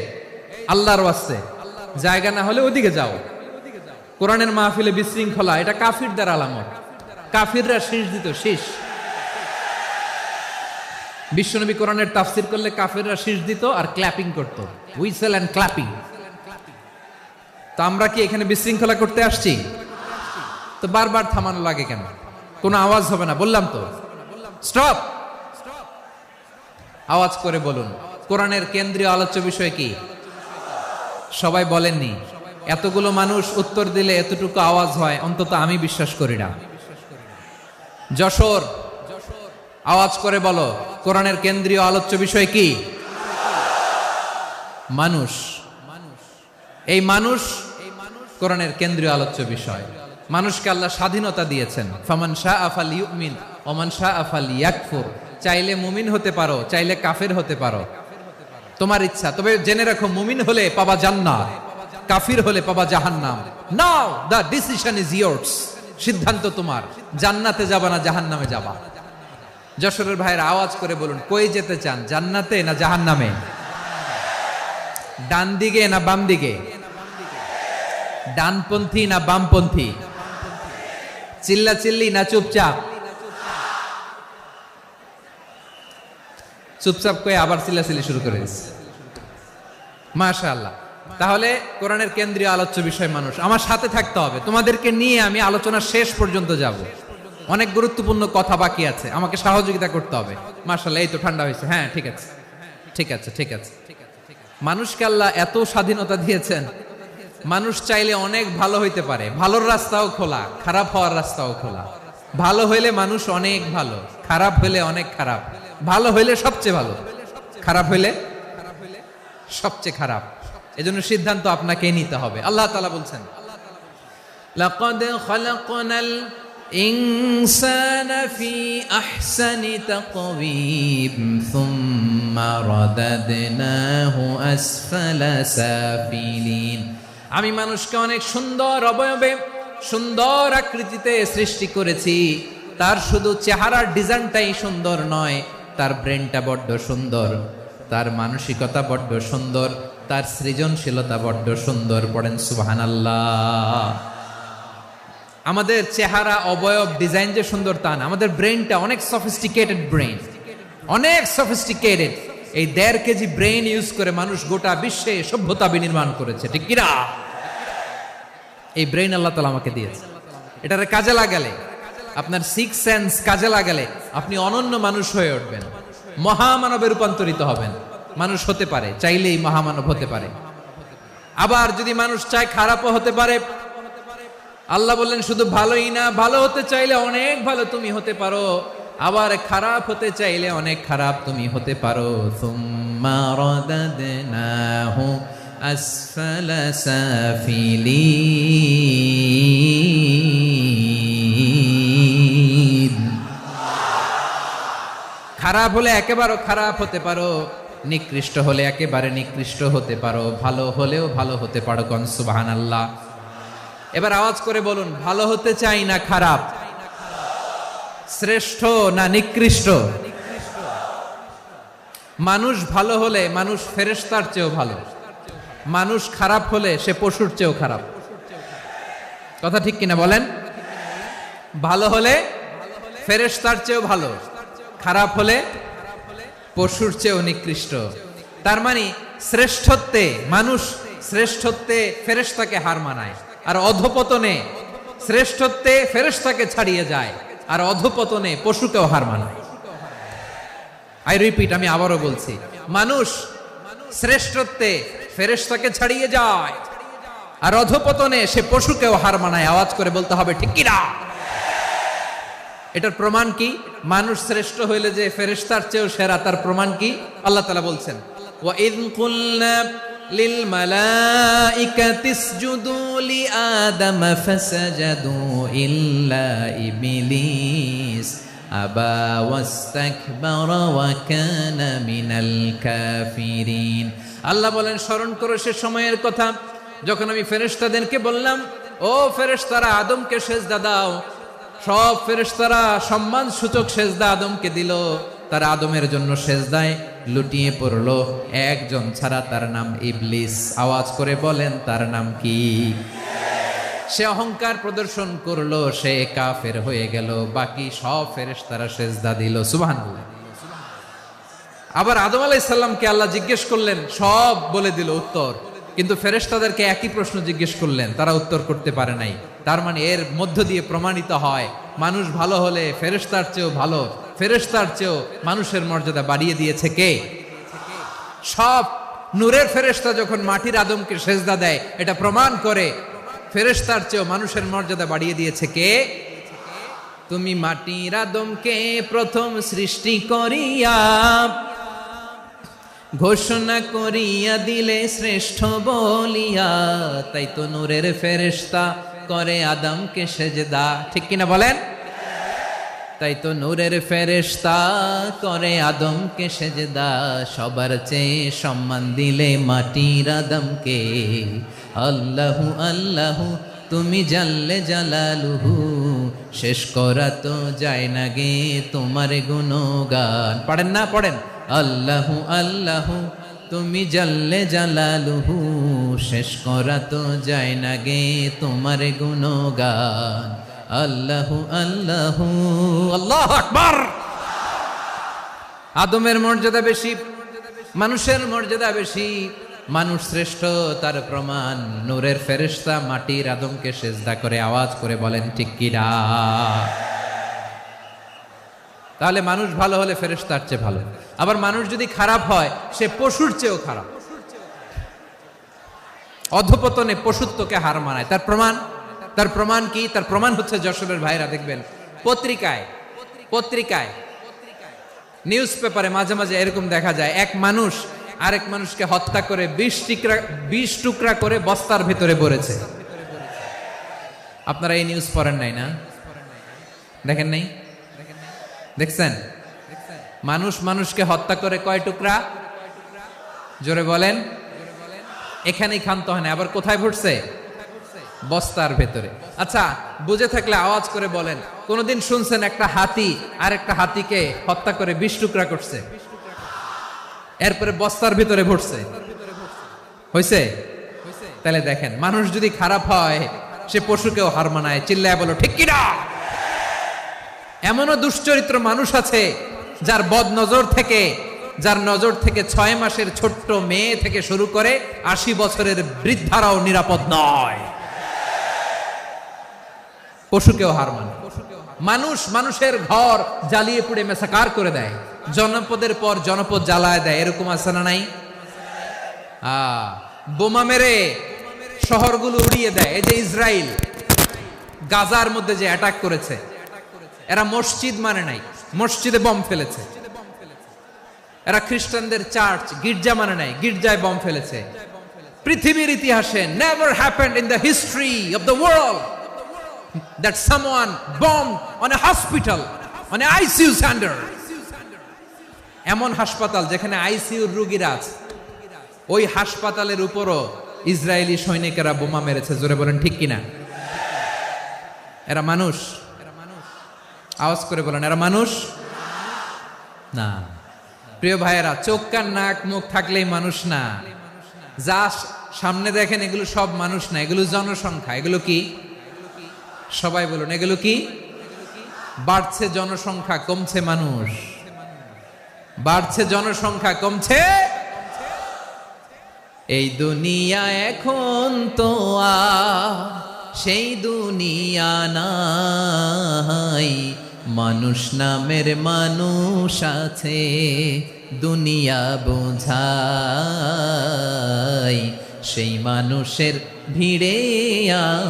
[SPEAKER 1] আল্লাহর ওয়াস্তে জায়গা না হলে ওদিকে যাও। কোরআনের মাহফিলে বিশৃঙ্খলা, এটা কাফিরদের আলামত। কাফিররা শীষ দিত, শীষ। বিশ্বনবী কোরআনের তাফসির করলে কাফিররা শীষ দিত আর ক্ল্যাপিং করত, হুইসেল এন্ড ক্ল্যাপিং। তো আমরা কি এখানে বিশৃঙ্খলা করতে আসছি? তো বারবার থামানো লাগে কেন? কোনো আওয়াজ হবে না, বললাম তো স্টপ। আওয়াজ করে বলুন কোরআনের কেন্দ্রীয় আলোচ্য বিষয় কি? সবাই বলেননি। এতগুলো মানুষ উত্তর দিলে এতটুকু আওয়াজ হয়, অন্তত আমি বিশ্বাস করি না। যশোর আওয়াজ করে বলো কোরআনের কেন্দ্রীয় আলোচ্য বিষয় কি? মানুষ। এই মানুষ কোরআনের কেন্দ্রীয় আলোচ্য বিষয়। মানুষকে আল্লাহ স্বাধীনতা দিয়েছেন। ফামান শাআ ফালইউমিন ওয়া মান শাআ ফালইয়াকফুর। চাইলে মুমিন হতে পারো, চাইলে কাফের হতে পারো, তোমার ইচ্ছা। তবে জেনে রাখো মুমিন হলে পাবা জান্নাত, কাফির হলে পাবা জাহান্নাম। নাও দ্য ডিসিশন ইজ ইয়ার্স। সিদ্ধান্ত তোমার, জান্নাতে যাবা না জাহান্নামে যাবা। যশোরের ভাইয়ের আওয়াজ করে বলুন কই যেতে চান, জান্নাতে না জাহান্নামে? ডান দিকে না বাম দিকে? ডানপন্থী না বামপন্থী? চিল্লা চিল্লি না চুপচাপ? চুপচাপ কয়ে আবার চিল্লাচিল্লি শুরু করে দিচ্ছে। মাশাআল্লাহ। তাহলে কোরআনের কেন্দ্রীয় আলোচ্য বিষয় মানুষ। আমার সাথে থাকতে হবে, তোমাদেরকে নিয়ে আমি আলোচনা শেষ পর্যন্ত যাব। অনেক গুরুত্বপূর্ণ কথা বাকি আছে, আমাকে সহযোগিতা করতে হবে। মাশাআল্লাহ, এই তো ঠান্ডা হয়েছে। হ্যাঁ ঠিক আছে ঠিক আছে ঠিক আছে। মানুষকে আল্লাহ এত স্বাধীনতা দিয়েছেন, মানুষ চাইলে অনেক ভালো হইতে পারে। ভালোর রাস্তাও খোলা, খারাপ হওয়ার রাস্তাও খোলা। ভালো হইলে মানুষ অনেক ভালো, খারাপ হইলে অনেক খারাপ। ভালো হইলে সবচেয়ে ভালো, খারাপ হইলে সবচেয়ে খারাপ। এজন্য সিদ্ধান্ত আপনাকেই নিতে হবে। আল্লাহ তাআলা বলছেন লাকাদ খালাকনাল ইনসানা ফি আহসানি তাকওয়িম সুম্মা রাদাদনাহু আসফালা সাফিলিন। আমি মানুষকে অনেক সুন্দর অবয়বে সুন্দর আকৃতিতে সৃষ্টি করেছি, তার শুধু চেহারার ডিজাইনটাই সুন্দর নয়, তার ব্রেনটা বড্ড সুন্দর, তার মানসিকতা বড্ড সুন্দর, তার সৃজনশীলতা বড্ড সুন্দর। পড়েন সুবহানাল্লাহ। আমাদের চেহারা, অবয়ব, ডিজাইন যে সুন্দর তা না, আমাদের ব্রেনটা অনেক সফিস্টিকেটেড ব্রেন, অনেক সফিস্টিকেটেড। এই 1.5 কেজি ব্রেন ইউজ করে মানুষ গোটা বিশ্বে সভ্যতা বিনির্মাণ করেছে, ঠিক কিনা? এই ব্রেন আল্লাহ তাআলা আমাকে দিয়েছে। এটারে কাজে লাগালে, আপনার 6 সেন্স কাজে লাগালে আপনি অনন্য মানুষ হয়ে উঠবেন, মহামানবে রূপান্তরিত হবেন। মানুষ হতে পারে, চাইলেই মহামানব হতে পারে। আবার যদি মানুষ চায় খারাপও হতে পারে। আল্লাহ বললেন শুধু ভালোই না, ভালো হতে চাইলে অনেক ভালো তুমি হতে পারো, আবার খারাপ হতে চাইলে অনেক খারাপ তুমি হতে পারো। সুম্মা রাদাদনাহু আসফালা সাফিলিন। খারাপ হলে একেবারে খারাপ হতে পারো, নিকৃষ্ট হলে একেবারে নিকৃষ্ট হতে পারো, ভালো হলেও ভালো হতে পারো। কোন সুবহানাল্লাহ। এবার আওয়াজ করে বলুন, ভালো হতে চাই না খারাপ, শ্রেষ্ঠ না নিকৃষ্ট? মানুষ ভালো হলে মানুষ ফেরেশতার চেয়েও ভালো, মানুষ খারাপ হলে সে পশুর চেয়েও খারাপ। কথা ঠিক কিনা বলেন? ভালো হলে ফেরেশতার চেয়েও ভালো, খারাপ হলে পশুর চেয়েও নিকৃষ্ট। তার মানে শ্রেষ্ঠত্বে মানুষ, শ্রেষ্ঠত্বে ফেরেশতাকে হার মানায়, আর অধপতনে শ্রেষ্ঠত্বে ফেরেশতাকে ছাড়িয়ে যায়, আর অধপতনে পশুকেও হার মানায়। আই রিপিট, আমি আবারও বলছি, মানুষ শ্রেষ্ঠত্বে ফেরেশতাকে ছাড়িয়ে যায়, আর অধপতনে সে পশুকেও হার মানায়। আওয়াজ করে বলতে হবে ঠিক কিনা? এটার প্রমাণ কি? মানুষ শ্রেষ্ঠ হইলে যে ফেরেশতার চেয়েও সেরা, তার প্রমাণ কি? আল্লাহ তাআলা বলছেন, ওয়া ইয কুলনা লিল মালাইকাতি ইসজুদু লি আদম ফাসাজাদু ইল্লা ইবলিস আবা ওয়াস্তাকবারা ওয়া কানা মিনাল কাফিরিন। আল্লাহ বলেন, স্মরণ করো সে সময়ের কথা যখন আমি ফেরেশতাদেরকে বললাম, ও ফেরেশতারা আদমকে সেজদা দাও। সব ফেরেশতারা সম্মান সূচক সেজদা আদমকে দিল, তারা আদমের জন্য সেজদায় লুটিয়ে পড়লো, একজন ছাড়া, তার নাম ইবলিস। আওয়াজ করে বলেন তার নাম কি? সে অহংকার প্রদর্শন করলো, সে কাফের হয়ে গেল, বাকি সব ফেরেশতারা সেজদা দিল। সুবহানাল্লাহ। আবার আদম আলাইহিস সালামকে আল্লাহ জিজ্ঞেস করলেন, সব বলে দিল উত্তর, কিন্তু ফেরেশতাদেরকে একই প্রশ্ন জিজ্ঞেস করলেন, তারা উত্তর করতে পারে নাই। তার মানে এর মধ্য দিয়ে প্রমাণিত হয়, মানুষ ভালো হলে ফেরেশতার চেয়েও ভালো, ফেরেশতার চেয়েও মানুষের মর্যাদা বাড়িয়ে দিয়েছে কে? সব নূরের ফেরেশতা যখন মাটির আদমকে সেজদা দেয়, এটা প্রমাণ করে ফেরেশতার চেয়েও মানুষের মর্যাদা বাড়িয়ে দিয়েছে কে? তুমি মাটির আদমকে প্রথম সৃষ্টি করিয়া ঘোষণা করিয়া দিলে শ্রেষ্ঠ বলিয়া, তাই তো নূরের ফেরেশতা করে আদমকে সেজদা। ঠিক কিনা বলেন? তাই তো নূরের ফেরেশতা করে আদমকে সেজদা, সবার চেয়ে সম্মান দিলে মাটির আদমকে। আল্লাহু আল্লাহু তুমি জাল্লে জালালুহু, শেষ করা তো যায় না গে তোমার গুণগান। পড়েন না? পড়েন। আল্লাহু আল্লাহু তুমি জাল্লে জালালুহু, শেষ করা তো যায় না গে তোমার গুণগান। আল্লাহু আল্লাহু। আল্লাহু আকবার। আদমের মর্যাদা বেশি, মানুষের মর্যাদা বেশি, মানুষ শ্রেষ্ঠ, তার প্রমাণ নূরের ফেরেশতা মাটির আদমকে সেজদা করে। আওয়াজ করে বলেন ঠিক কিনা? তাহলে মানুষ ভালো হলে ফেরেশতার চেয়ে ভালো, আবার মানুষ যদি খারাপ হয় সে পশুর চেয়েও খারাপ, অধপতনে পশুত্বকে হার মানায়। তার প্রমাণ, তার প্রমাণ কি? তার প্রমাণ হচ্ছে যশোরের ভাইরা দেখবেন পত্রিকায় নিউজ পেপারে মাঝে মাঝে এরকম দেখা যায়, এক মানুষ আরেক মানুষকে হত্যা করে 20 টুকরা করে বস্তার ভিতরে ভরেছে। আপনারা এই নিউজ পড়েন নাই না? দেখেন নাই? দেখছেন? মানুষ মানুষকে হত্যা করে কয় টুকরা? জোরে বলেন। এখানেই ক্ষান্ত হয় না, আবার কোথায় ভরছে? বস্তার ভেতরে। আচ্ছা, বুঝে থাকলে আওয়াজ করে বলেন, কোনদিন শুনছেন একটা হাতি আর একটা হাতিকে হত্যা করে 20 টুকরা করছে, এরপরে বস্তার ভিতরে ভরছে? হয়েছে? তাহলে দেখেন, মানুষ যদি খারাপ হয় সে পশুকেও হার মানায়। চিল্লায় বলো ঠিক কিনা? এমনও দুশ্চরিত্র মানুষ আছে যার যার নজর থেকে 6 মাসের ছোট্ট মেয়ে থেকে শুরু করে 80 বছরের বৃদ্ধারাও নিরাপদ নয়। পশুকেও হার মানে। মানুষের ঘর জ্বালিয়ে পুড়ে মেসাকার করে দেয়, জনপদের পর জনপদ জ্বালায় দেয়। এরকম আছে না নাই? বোমা মেরে শহরগুলো উড়িয়ে দেয়। এই যে ইসরায়েল গাজার মধ্যে যে অ্যাটাক করেছে, এরা মসজিদ মানে নাই, মসজিদে বম ফেলেছে। এরা খ্রিস্টানদের চার্চ গির্জা মানে নাই, গির্জায় বম ফেলেছে। পৃথিবীর ইতিহাসে never happened in the history of the world that someone bombed on a hospital, on a ICU center. এমন হাসপাতাল যেখানে আইসিইউর রোগীরা আছে, ওই হাসপাতালের উপরও ইসরায়েলি সৈনিকেরা বোমা মেরেছে। জোরে বলেন ঠিক কিনা? এরা মানুষ? আওয়াজ করে বলেন, এরা মানুষ না। প্রিয় ভাইয়েরা, চোখ কান নাক মুখ থাকলেই মানুষ না। যা সামনে দেখেন এগুলো সব মানুষ না, এগুলো জনসংখ্যা। এগুলো কি? সবাই বলুন, এগুলো কি? বাড়ছে জনসংখ্যা, কমছে মানুষ। বাড়ছে জনসংখ্যা, কমছে। এই দুনিয়া এখন তো সেই দুনিয়া নাই, মানুষ নামের মানুষ আছে, দুনিয়া বোঝাই, সেই মানুষের ভিড়ে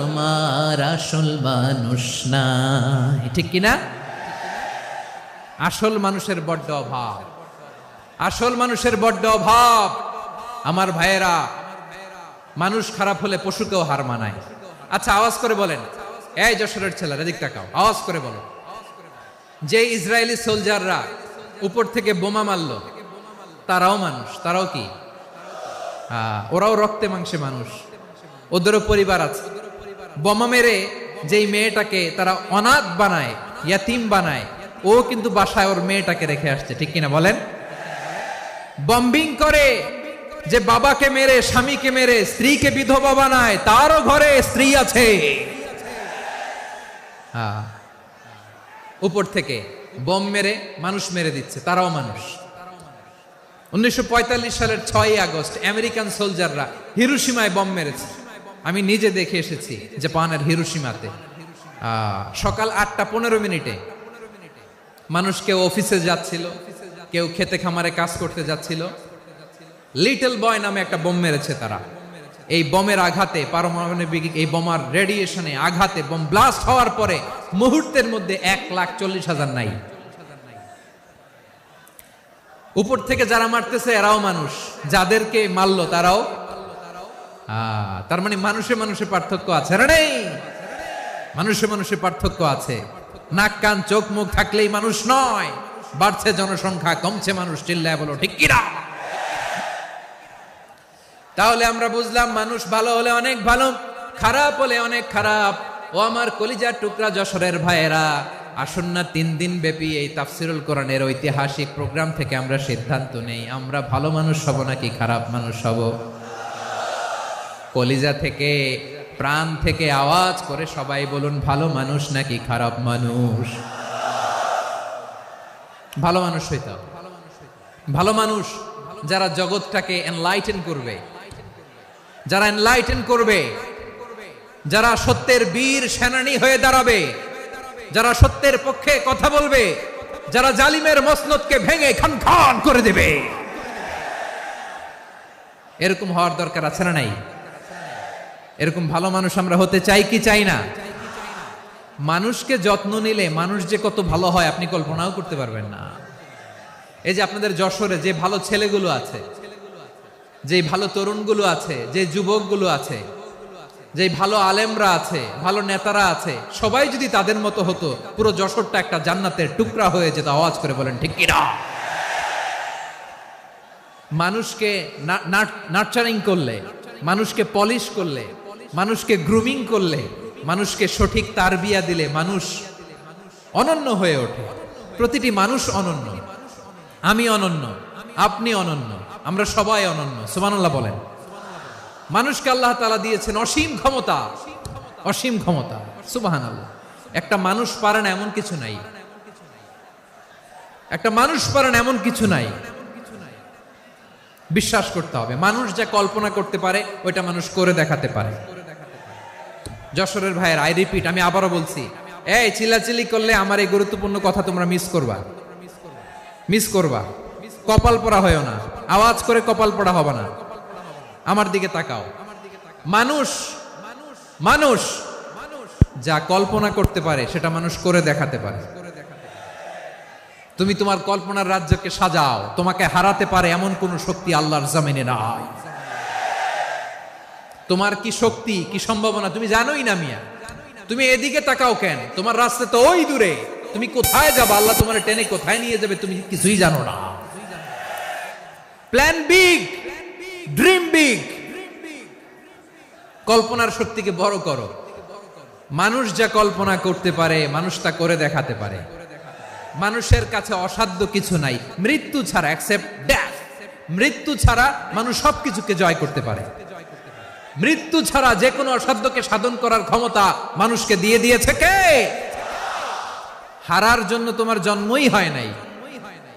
[SPEAKER 1] আমার আসল মানুষ নাই। ঠিক কিনা? আসল মানুষের বড্ড অভাব, আসল মানুষের বড্ড অভাব। আমার ভাইয়েরা, মানুষ খারাপ হলে পশুকেও হার মানায়। আচ্ছা, আওয়াজ করে বলেন, এই যশোরের ছেলেরা এদিক তাকাও, আওয়াজ করে বলো, যে ইসরায়েলি সোলজাররা উপর থেকে বোমা মারলো, তারাও মানুষ? তারাও কি? ওরাও রক্তে মাংসে মানুষ, ওদেরও পরিবার আছে। বোমা মেরে যেই মেয়েটাকে তারা অনাথ বানায়, ইয়াতিম বানায়, ও কিন্তু বাসায় ওর মেয়েটাকে রেখে আসছে। ঠিক কিনা বলেন? বম্বিং করে যে বাবাকে মেরে, স্বামীকে মেরে স্ত্রীকে বিধবা বানায়, তারও ঘরে স্ত্রী আছে। উপর থেকে বম মেরে মানুষ মেরে দিচ্ছে, তারাও মানুষ। 1945 সালের 6 আগস্ট আমেরিকান সোলজাররা হিরোশিমায় বম মেরেছে। আমি নিজে দেখে এসেছি জাপানের হিরোশিমাতে। সকাল 8:15 মানুষ কেউ অফিসে যাচ্ছিল, কেউ খেতে খামারে কাজ করতে যাচ্ছিল। লিটল বয় নামে একটা বোম মেরেছে তারা। এই বোমের আঘাতে, পারমাণবিক এই বোমার রেডিয়েশনে আঘাতে, বোম ব্লাস্ট হওয়ার পরে মুহূর্তের মধ্যে 1,40,000 নাই। উপর থেকে যারা মারতেছে এরাও মানুষ, যাদেরকে মারলো তারাও। তার মানে মানুষে মানুষে পার্থক্য আছে না? নেই? মানুষে মানুষে পার্থক্য আছে। নাক কান চোখ মুখ থাকলেই মানুষ নয়। বাড়ছে জনসংখ্যা, কমছে মানুষ। চিল্লায় বলো ঠিক কিনা? তাহলে আমরা বুঝলাম, মানুষ ভালো হলে অনেক ভালো, খারাপ হলে অনেক খারাপ। ও আমার কলিজার টুকরা যশোরের ভাইয়েরা, আসুন না 3 দিন ব্যাপী এই তাফসিরুল কোরআনের ঐতিহাসিক প্রোগ্রাম থেকে আমরা সিদ্ধান্ত নেই, আমরা ভালো মানুষ হব নাকি খারাপ মানুষ হব। কলিজা থেকে, প্রাণ থেকে আওয়াজ করে সবাই বলুন, ভালো মানুষ নাকি খারাপ মানুষ? ভালো মানুষ হইতে হবে। ভালো মানুষ যারা জগৎটাকে এনলাইটেন করবে, যারা এনলাইটেন করবে, যারা সত্যের বীর সেনানী হয়ে দাঁড়াবে, যারা সত্যের পক্ষে কথা বলবে, যারা জালিমের মসনদকে ভেঙে খান খান করে দেবে। এরকম হওয়ার দরকার আছে না নাই? এরকম ভালো মানুষ আমরা হতে চাই কি চাই না? মানুষকে যত্ন নিলে মানুষ যে কত ভালো হয় আপনি কল্পনাও করতে পারবেন না। এই যে আপনাদের যশোরে যে ভালো ছেলেগুলো আছে, যে ভালো তরুণগুলো আছে, যে যুবকগুলো আছে, যে ভালো আলেমরা আছে, ভালো নেতারা আছে, সবাই যদি তাদের মতো হতো, পুরো যশোরটা একটা জান্নাতের টুকরা হয়ে যেত। আওয়াজ করে বলেন ঠিক কিনা? মানুষকে নার্চারিং করলে, মানুষকে পলিশ করলে, মানুষকে গ্রুমিং করলে, মানুষকে সঠিক তারবিয়া দিলে মানুষ অনন্য হয়ে ওঠে। প্রতিটি মানুষ অনন্য। আমি অনন্য, আপনি অনন্য, আমরা সবাই অনন্য। সুবহানাল্লাহ বলেন। মানুষকে আল্লাহ তাআলা দিয়েছেন অসীম ক্ষমতা, অসীম ক্ষমতা। সুবহানাল্লাহ। একটা মানুষ পারে না এমন কিছু নাই, একটা মানুষ পারে না এমন কিছু নাই। বিশ্বাস করতে হবে, মানুষ যা কল্পনা করতে পারে ওইটা মানুষ করে দেখাতে পারে। যশোরের ভাইয়ের, আই রিপিট, আমি আবারও বলছি, এই চিল্লাচিল্লি করলে আমার এই গুরুত্বপূর্ণ কথা তোমরা মিস করবা, মিস করবা। কপাল পড়া হয় না, আওয়াজ করে কপাল পড়া হবে না। আমার দিকে তাকাও। মানুষ মানুষ যা কল্পনা করতে পারে সেটা মানুষ করে দেখাতে পারে। তুমি তোমার কল্পনার রাজ্যকে সাজাও, তোমাকে হারাতে পারে এমন কোন শক্তি আল্লাহর জমিনে নাই। তোমার কি শক্তি, কি সম্ভাবনা তুমি জানোই না মিয়া। তুমি এদিকে তাকাও কেন? তোমার রাস্তা তো ওই দূরে। তুমি কোথায় যাবে, আল্লাহ তোমার টেনে কোথায় নিয়ে যাবে তুমি কিছুই জানো না। Plan big, dream big. কল্পনার শক্তিকে বড় করো। মানুষ যা কল্পনা করতে পারে মানুষ তা করে দেখাতে পারে। মানুষের কাছে অসাধ্য কিছু নাই মৃত্যু ছাড়া, এক্সেপ্ট ডেথ। মৃত্যু ছাড়া মানুষ সবকিছুকে জয় করতে পারে। মৃত্যু ছাড়া যে কোনো অসাধ্যকে সাধন করার ক্ষমতা মানুষকে দিয়ে দিয়েছে কে? হারার জন্য তোমার জন্মই হয় নাই,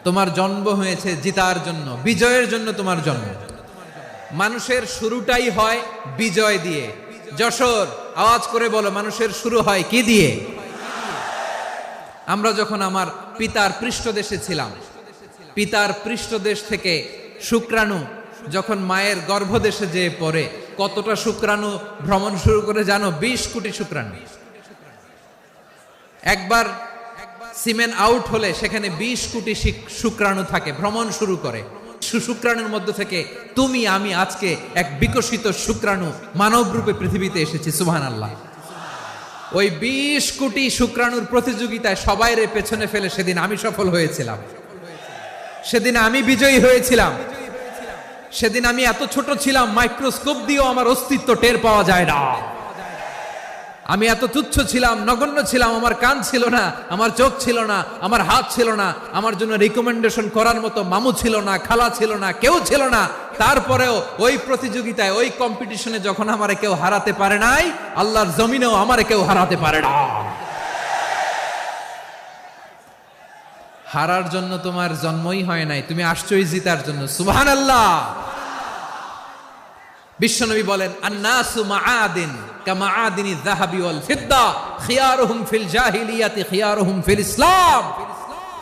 [SPEAKER 1] তোমার জন্ম হয়েছে জিতার জন্য, বিজয়ের জন্য তোমার জন্ম। মানুষের শুরুটাই হয় বিজয় দিয়ে। যশোর, আওয়াজ করে বলো, মানুষের শুরু হয় কি দিয়ে? আমরা যখন আমার পিতার পৃষ্ঠদেশে ছিলাম, পিতার পৃষ্ঠদেশ থেকে শুক্রাণু যখন মায়ের গর্ভদেশে যেয়ে পড়ে, কতটা শুক্রাণু ভ্রমণ শুরু করে জানো? 20 কোটি শুক্রাণু। একবার সিমেন আউট হলে সেখানে 20 কোটি শুক্রাণু থাকে, ভ্রমণ শুরু করে। শুক্রাণুর মধ্য থেকে তুমি আমি আজকে এক বিকশিত শুক্রাণু মানব রূপে পৃথিবীতে এসেছি। সুবহানাল্লাহ। ওই 20 কোটি শুক্রাণুর প্রতিযোগিতায় সবাই রে পেছনে ফেলে সেদিন আমি সফল হয়েছিলাম, সেদিন আমি বিজয়ী হয়েছিলাম। সেদিন আমি এত ছোট ছিলাম, মাইক্রোস্কোপ দিয়েও আমার অস্তিত্ব টের পাওয়া যায় না। আমি এত তুচ্ছ ছিলাম, নগণ্য ছিলাম। আমার কান ছিল না, আমার চোখ ছিল না, আমার হাত ছিল না, আমার জন্য রিকমেন্ডেশন করার মতো মামু ছিল না, খালা ছিল না, কেউ ছিল না। তারপরেও ওই প্রতিযোগিতায়, ওই কম্পিটিশনে যখন আমারে কেউ হারাতে পারে নাই, আল্লাহর জমিনেও আমারে কেউ হারাতে পারে না। হারার জন্য তোমার জন্মই হয় নাই, তুমি আসছোই জিতার জন্য। সুবহানাল্লাহ। বিশ্বনবী বলেন, আন্নাসু মাআদিন কামাআদিনি যাহাবি ওয়াল ফিদ্দা খিয়ারুহুম ফিল জাহিলিয়াতি খিয়ারুহুম ফিল ইসলাম।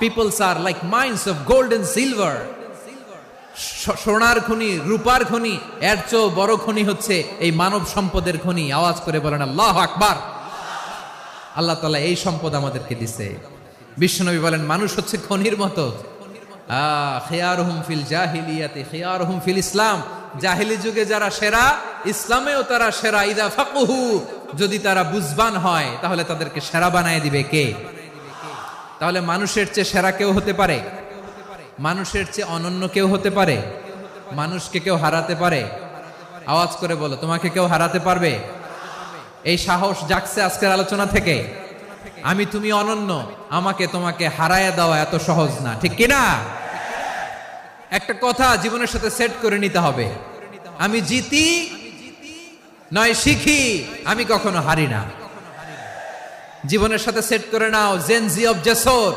[SPEAKER 1] Peoples are like mines of gold and silver. সোনার খনি, রূপার খনি, এর চেয়েও বড় খনি হচ্ছে এই মানব সম্পদের খনি। আওয়াজ করে বলেন আল্লাহু আকবার। আল্লাহ তাআলা এই সম্পদ আমাদেরকে দিয়েছে। বিশ্বনবী বলেন, মানুষ হচ্ছে খনির মতো। খিয়ারুহুম ফিল জাহিলিয়াতি খিয়ারুহুম ফিল ইসলাম। জাহিলি যুগে যারা সেরা, ইসলামেও তারা সেরা। ইদা ফাকুহু, যদি তারা বুঝবান হয় তাহলে তাদেরকে সেরা বানায় দিবে কে? তাহলে মানুষের চেয়ে সেরা কেউ হতে পারে? মানুষের চেয়ে অনন্য কেউ হতে পারে? মানুষকে কেউ হারাতে পারে? আওয়াজ করে বলো, তোমাকে কেউ হারাতে পারবে? এই সাহস জাগছে আজকের আলোচনা থেকে। আমি তুমি অনন্য, আমাকে তোমাকে হারায় দেওয়া এত সহজ না, ঠিক কিনা? একটা কথা জীবনের সাথে সেট করে নিতে হবে, আমি জিতি নয় শিখি, আমি কখনো হারি না। জীবনের সাথে সেট করে নাও, জেনজি অফ যশোর,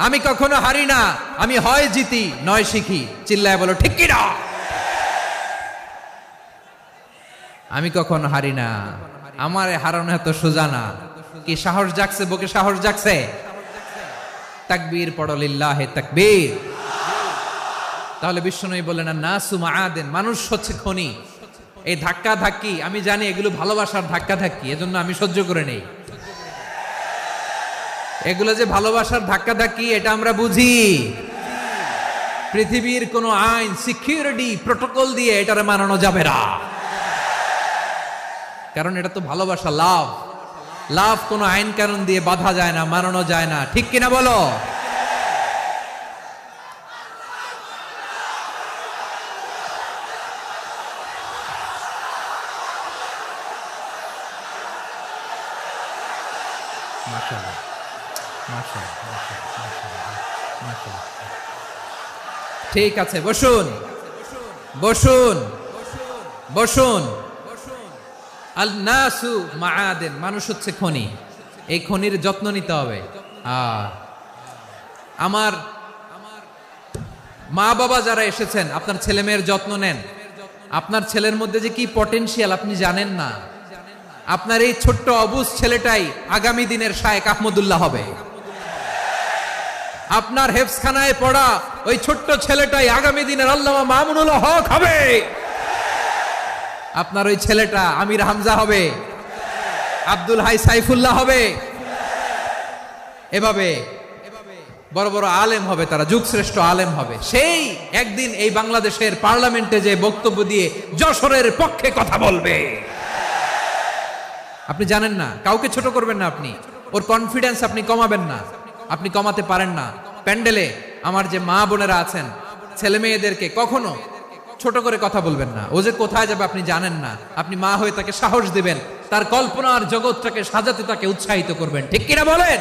[SPEAKER 1] আমি কখনো হারি না, আমি হয় জিতি নয় শিখি। চিল্লায় বলো ঠিক কিনা? আমি কখনো হারি না, আমার হারানো এত সোজা না। কি সাহস জাগছে? বুকে সাহস জাগছে? তাকবীর পড়ো, লিল্লাহে তাকবীর। তাহলে বিশ্বনবী বলেন, নাসু মাআদিন, মানুষ হচ্ছে খনি। এই ধাক্কা ধাক্কি আমি জানি এগুলো ভালোবাসার ধাক্কা ধাক্কি, এজন্য আমি সহ্য করে নেই। এগুলো যে ভালোবাসার ধাক্কা ধাক্কি এটা আমরা বুঝি। পৃথিবীর কোন আইন, সিকিউরিটি প্রটোকল দিয়ে এটারে মানানো যাবে না, কারণ এটা তো ভালোবাসা, লাভ। লাভ কোনো আইন কানুন দিয়ে বাধা যায় না, মানানো যায় না, ঠিক কিনা বলো? মাশাআল্লাহ, মাশাআল্লাহ, মাশাআল্লাহ। ঠিক আছে, বসুন বসুন বসুন। আল নাসু মাআদেন, মানুষ হচ্ছে খনি, এই খনির যত্ন নিতে হবে। আমার মা বাবা যারা এসেছেন, আপনার ছেলে মেয়ের যত্ন নেন। আপনার ছেলের মধ্যে যে কি পটেনশিয়াল আপনি জানেন না। আপনার এই ছোট্ট অবুজ ছেলেটাই আগামী দিনের শায়েখ আহমদুল্লাহ হবে। আপনার হেফজখানায় পড়া ওই ছোট্ট ছেলেটাই আগামী দিনের আল্লামা মামুনুল হক হবে। আপনার ওই ছেলেটা আমির হামজা হবে, আব্দুল হাই সাইফুল্লাহ হবে। এভাবে বড় বড় আলেম হবে, তারা যুগশ্রেষ্ঠ আলেম হবে। সেই একদিন এই বাংলাদেশের পার্লামেন্টে যে বক্তব্য দিয়ে যশোরের পক্ষে কথা বলবে। আপনি জানেন না, কাউকে ছোট করবেন না, আপনি ওর কনফিডেন্স আপনি কমাবেন না, আপনি কমাতে পারেন না। প্যান্ডেলে আমার যে মা বোনেরা আছেন, ছেলে মেয়েদেরকে কখনো ছোট করে কথা বলবেন না। ও যে কোথায় যাবে আপনি জানেন না, আপনি মা হয়ে তাকে সাহস দিবেন, তার কল্পনার জগৎটাকে সাজাতে তাকে উৎসাহিত করবেন। ঠিক কিনা বলেন?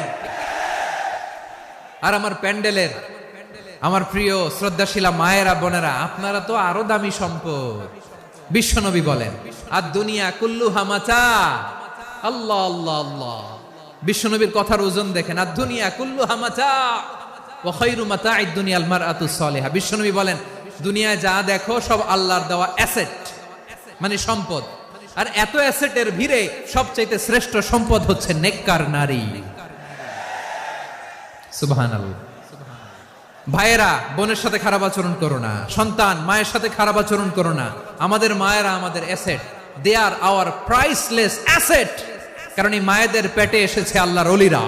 [SPEAKER 1] আর আমার প্যান্ডেলের আমার প্রিয় শ্রদ্ধাশীলা মায়েরা বোনেরা, আপনারা তো আরো দামি সম্পদ। বিশ্বনবী বলেন, আর দুনিয়া কুল্লুহা মাতা। আল্লাহ আল্লাহ আল্লাহ, বিশ্বনবীর কথার ওজন দেখেন। আর দুনিয়া কুল্লুহা মাতা ওয়া খায়রু মাতা'আদ দুনিয়াল মারআতুস সালিহা। বিশ্বনবী বলেন, দুনিয়ায় যা দেখো সব আল্লাহর দেওয়া অ্যাসেট, মানে সম্পদ। আর এত অ্যাসেটের ভিড়ে সবচাইতে শ্রেষ্ঠ সম্পদ হচ্ছে নেককার নারী। সুবহানাল্লাহ। ভাইয়েরা বোনের সাথে খারাপ আচরণ করো না, সন্তান মায়ের সাথে খারাপ আচরণ করো না। আমাদের মায়েরা আমাদের asset, they are our priceless asset. কারণ এই মায়েদের পেটে এসেছে আল্লাহর ওলিরা,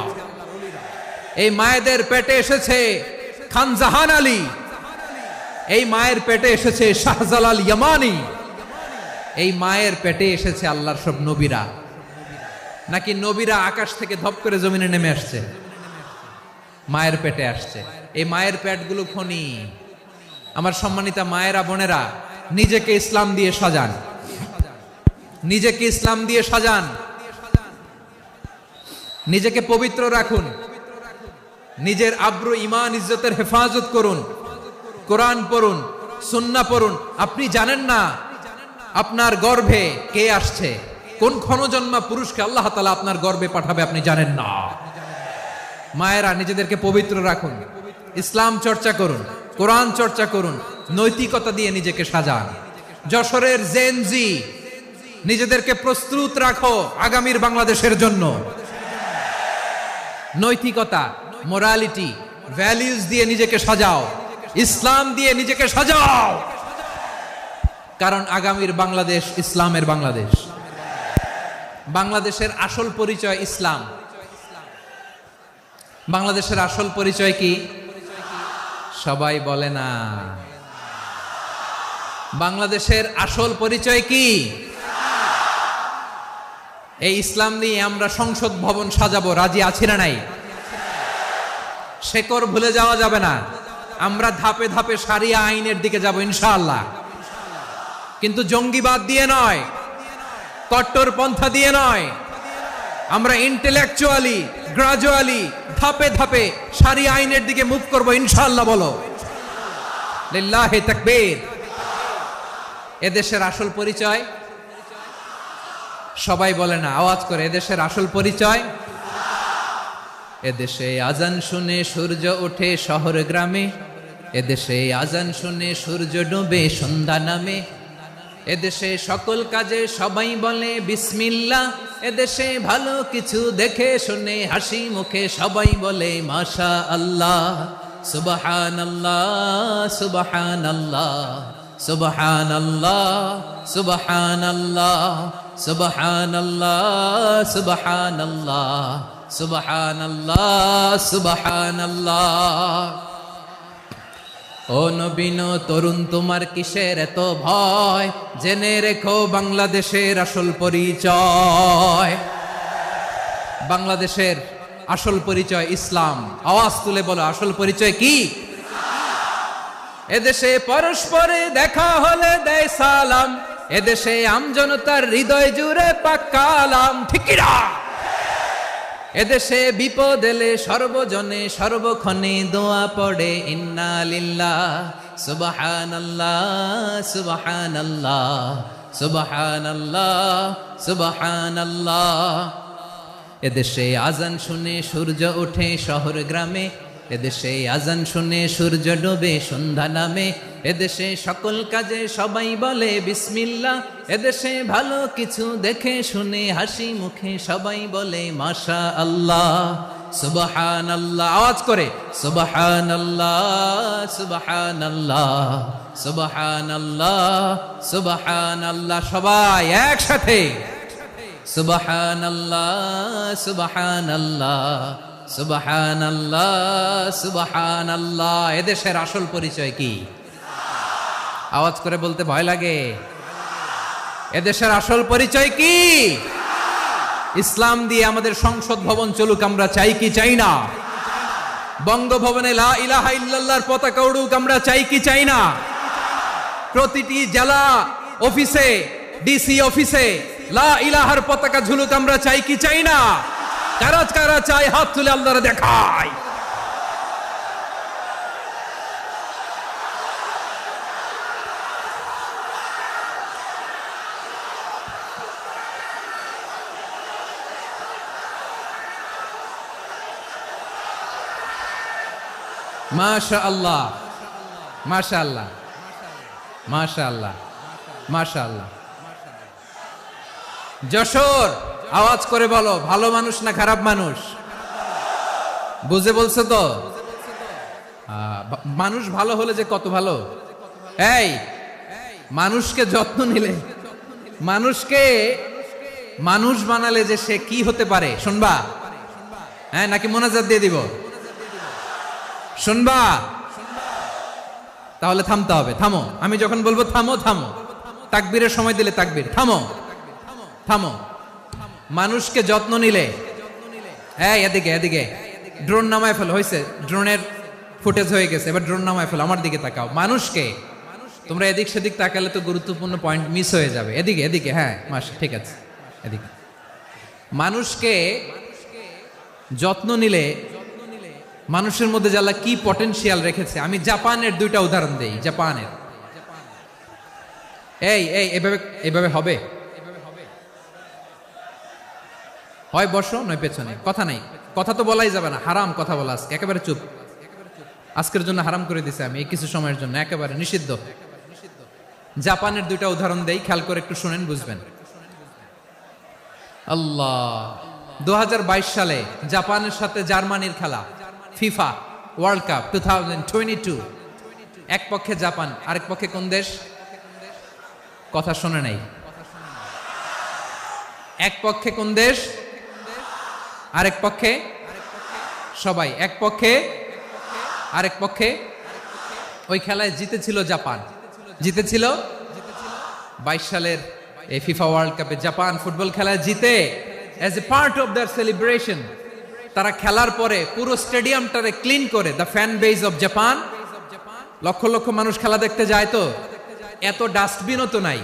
[SPEAKER 1] এই মায়েদের পেটে এসেছে খান জাহান আলী, এই মায়ের পেটে এসেছে শাহজালাল ইয়ামানি, এই মায়ের পেটে এসেছে আল্লাহর সব নবীরা। নাকি নবীরা আকাশ থেকে ধপ করে জমিনে নেমে আসছে? মায়ের পেটে আসছে। এই মায়ের পেটগুলো খনি। আমার সম্মানিতা মায়েরা বোনেরা, নিজেকে ইসলাম দিয়ে সাজান, নিজেকে ইসলাম দিয়ে সাজান, নিজেকে পবিত্র রাখুন, নিজের আব্রু ইমান ইজ্জতের হেফাজত করুন, কোরআন পড়ুন, সুন্নাহ পড়ুন। আপনি জানেন না আপনার গর্ভে কে আসছে, কোন ক্ষণজন্মা পুরুষকে আল্লাহ তাআলা আপনার গর্ভে পাঠাবে আপনি জানেন না। মায়েরা নিজেদেরকে পবিত্র রাখুন, ইসলাম চর্চা করুন, কোরআন চর্চা করুন, নৈতিকতা দিয়ে নিজেকে সাজান। যশোরের জেনজি, নিজেদেরকে প্রস্তুত রাখো আগামীর বাংলাদেশের জন্য। নৈতিকতা, মোরালিটি, ভ্যালিউজ দিয়ে নিজেকে সাজাও, ইসলাম দিয়ে নিজেকে সাজাও। কারণ আগামীর বাংলাদেশ ইসলামের বাংলাদেশ। বাংলাদেশের আসল পরিচয় ইসলাম। বাংলাদেশের আসল পরিচয় কি? সবাই বলে না। বাংলাদেশের আসল পরিচয় কি? এই ইসলাম নিয়ে আমরা সংসদ ভবন সাজাবো, রাজি আছি না নাই? শেকড় ভুলে যাওয়া যাবে না। আমরা ধাপে ধাপে শারিয়া আইনের দিকে যাব ইনশাআল্লাহ, কিন্তু জঙ্গিবাদ দিয়ে নয়, কট্টর পন্থা দিয়ে নয়। আমরা ইন্টেলেকচুয়ালি, গ্রাজুয়ালি, ধাপে ধাপে শারিয়া আইনের দিকে মুভ করব ইনশাআল্লাহ। বলো লিল্লাহি তাকবীর। এদেশের আসল পরিচয় সবাই বলে না, আওয়াজ করে, এদেশের আসল পরিচয়। এদেশে আজান শুনে সূর্য ওঠে শহর গ্রামে, এদেশে আজান শুনে সূর্য ডুবে সন্ধ্যা নামে, এদেশে সকল কাজে সবাই বলে বিসমিল্লাহ, এদেশে ভালো কিছু দেখে শুনে হাসি মুখে সবাই বলে মাশা আল্লাহ, সুবহানাল্লাহ সুবহানাল্লাহ সুবহানাল্লাহ সুবহানাল্লাহ সুবহানাল্লাহ সুবহানাল্লাহ সুবহানাল্লাহ সুবহানাল্লাহ। ও নবীন তরুণ, তোমার কিসের এত ভয়? জেনে রেখো বাংলাদেশের আসল পরিচয়। বাংলাদেশের আসল পরিচয় ইসলাম। আওয়াজ তুলে বলো, আসল পরিচয় কি? এদেশে পরস্পরে দেখা হলে দেয় সালাম, এদেশে আমজনতার হৃদয় জুড়ে পাক্কা আলাম। ঠিক কি না? এদেশে বিপদ এলে সর্বজনে সর্বক্ষণে দোয়া পড়ে ইন্না লিল্লাহ সুবহানাল্লাহ সুবহানাল্লাহ সুবহানাল্লাহ সুবহানাল্লাহ। এদেশে আজান শুনে সূর্য ওঠে শহর গ্রামে, এদেশে আজান শুনে সূর্য ডোবে সন্ধ্যা নামে, এদেশে সকল কাজে সবাই বলে বিসমিল্লাহ, এদেশে ভালো কিছু দেখে শুনে হাসি মুখে সবাই বলে মাশা আল্লাহ সুবহানাল্লাহ। আওয়াজ করে সুবহানাল্লাহ সুবহানাল্লাহ সুবহানাল্লাহ সুবহানাল্লাহ। সবাই একসাথে সুবহানাল্লাহ সুবহানাল্লাহ সুবহানাল্লাহ সুবহানাল্লাহ। এদেশের আসল পরিচয় কি? আওয়াজ করে বলতে ভয় লাগে। এদেশের আসল পরিচয় কি? ইসলাম দিয়ে আমাদের সংসদ ভবন চলুক, আমরা চাই কি চাই না? বঙ্গভবনে লা ইলাহা ইল্লাল্লাহর পতাকা উড়ুক, আমরা চাই কি চাই না? প্রতিটি জেলা অফিসে, ডিসি অফিসে লা ইলাহার পতাকা ঝুলুক, আমরা চাই কি চাই না? কারা কারা চাই হাত তুলে আল্লাহরে দেখায়। মাশাআল্লাহ মাশাআল্লাহ মাশাআল্লাহ মাশাআল্লাহ। যশোর, আওয়াজ করে বলো, ভালো মানুষ না খারাপ মানুষ? বুঝে বলছো তো? মানুষ ভালো হলে যে কত ভালো। এই মানুষকে যত্ন নিলে, মানুষকে মানুষ বানালে যে সে কি হতে পারে শুনবা? হ্যাঁ, নাকি মোনাজাত দিয়ে দিব? শুনবা? তাহলে থামতে হবে। থামো, আমি যখন বলবো থামো থামো, তাকবীরের সময় দিলে তাকবীর। থামো থামো। মানুষকে যত্ন নিলে, এই এদিকে এদিকে, ড্রোন নামায় ফেলো। হয়েছে, ড্রোনের ফুটেজ হয়ে গেছে, এবার ড্রোন নামায় ফেলো। আমার দিকে তাকাও। মানুষকে, তোমরা এদিক সেদিক তাকালে তো গুরুত্বপূর্ণ পয়েন্ট মিস হয়ে যাবে। এদিকে এদিকে, হ্যাঁ মাস ঠিক আছে, এদিকে। মানুষকে যত্ন নিলে মানুষের মধ্যে যে আল্লাহ কি পটেনশিয়াল রেখেছে। আমি জাপানের দুইটা উদাহরণ দেই। জাপানের, এই এই এভাবে এভাবে হবে, হয় বসো নয় পেছনে, কথা নাই, কথা তো বলাই যাবে না, হারাম কথা বলা। আজকে একেবারে চুপ, আজকের জন্য হারাম করে দিছে আমি, এই কিছু সময়ের জন্য একেবারে নিষিদ্ধ। জাপানের দুইটা উদাহরণ দেই, খেয়াল করে একটু শুনেন, বুঝবেন। আল্লাহ, 2022 সালে জাপানের সাথে জার্মানির খেলা, ফিফা ওয়ার্ল্ড কাপ 2022। এক পক্ষে জাপান, আরেক পক্ষে কোন দেশ? কথা শোনে নাই। এক পক্ষে কোন দেশ, আরেক পক্ষে সবাই। এক পক্ষে আরেক পক্ষে। ওই খেলায় জিতেছিল জাপান, জিতেছিল 22 সালের এই ফিফা ওয়ার্ল্ড কাপে। জাপান ফুটবল খেলায় জিতে, as a part of their celebration তারা খেলার পরে পুরো স্টেডিয়ামটারে ক্লিন করে। The fan base of Japan, লক্ষ লক্ষ মানুষ খেলা দেখতে যায়, তো এত ডাস্টবিনও তো নাই।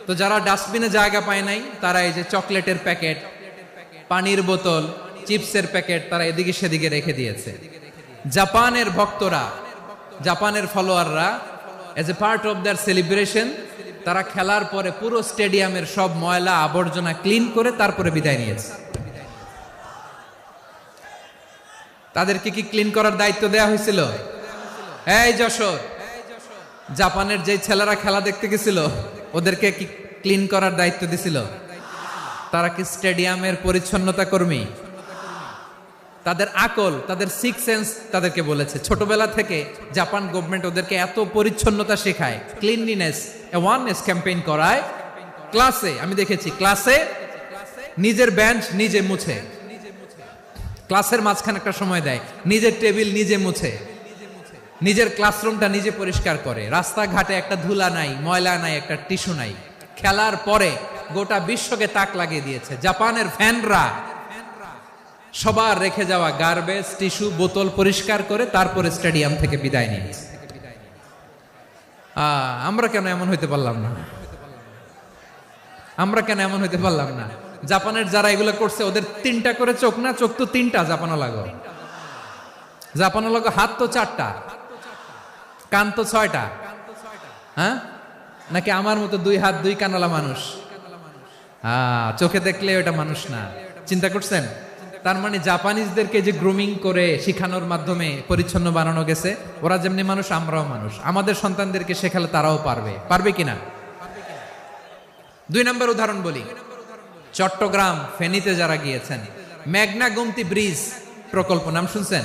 [SPEAKER 1] তো যারা ডাস্টবিনে জায়গা পায় নাই, তারা এই যে চকলেটের প্যাকেট, পানির বোতল, চিপসের প্যাকেট তারা এদিকে সেদিকে রেখে দিয়েছে। জাপানের ভক্তরা, জাপানের ফলোয়াররা, as a part of their celebration তারা খেলার পরে পুরো স্টেডিয়ামের সব ময়লা আবর্জনা ক্লিন করে তারপরে বিদায় নিয়েছে। তাদেরকে কি ক্লিন করার দায়িত্ব দেয়া হয়েছিল? এই যশোর, জাপানের যে ছেলেরা খেলা দেখতে গেছিল ওদেরকে কি ক্লিন করার দায়িত্ব দিছিল? তারা কি স্টেডিয়ামের পরিচ্ছন্নতা কর্মী? তাদের আকল, তাদের সিক্স সেন্স তাদেরকে বলেছে। ছোটবেলা থেকে জাপান গভর্নমেন্ট ওদেরকে এত পরিচ্ছন্নতা শেখায়, ক্লিনলিনেস অ্যাওয়ারনেস ক্যাম্পেইন করায়। ক্লাসে আমি দেখেছি, ক্লাসে নিজের বেঞ্চ নিজে মুছে, ক্লাসের মাঝখানে একটা সময় দেয়, নিজের টেবিল নিজে মুছে, নিজের ক্লাসরুমটা নিজে পরিষ্কার করে। রাস্তাঘাটে একটা ধুলা নাই, ময়লা নাই, একটা টিস্যু নাই। খেলার পরে গোটা বিশ্বকে তাক লাগিয়ে দিয়েছে। জাপানের ফ্যানরা সবার রেখে যাওয়া গার্বেজ, টিস্যু, বোতল পরিষ্কার করে তারপরে স্টেডিয়াম থেকে বিদায় নিয়েছে। আমরা কেন এমন হইতে পারলাম না? আমরা কেন এমন হইতে পারলাম না? জাপানের যারা এগুলো করছে ওদের 3টা করে চোখ না, চোখ তো 3টা, জাপানো লাগো, জাপানো লাগো, হাত তো 4টা, কান তো 6টা। হ্যাঁ, নাকি আমার মতো 2 হাত 2 কানওয়ালা মানুষ? চোখে দেখলে ওটা মানুষ না। চিন্তা করছেন? তার মানে জাপানিজদেরকে যে গ্রুমিং করে শিখানোর মাধ্যমে পরিচ্ছন্ন বানানো গেছে, ওরা যেমনি মানুষ আমরাও মানুষ, আমাদের সন্তানদেরকে শেখালে তারাও পারবে। পারবে কিনা? 2 নম্বর উদাহরণ বলি। চট্টগ্রাম ফেনীতে যারা গিয়েছেন, মেঘনা গোমতী ব্রিজ প্রকল্প নাম শুনছেন?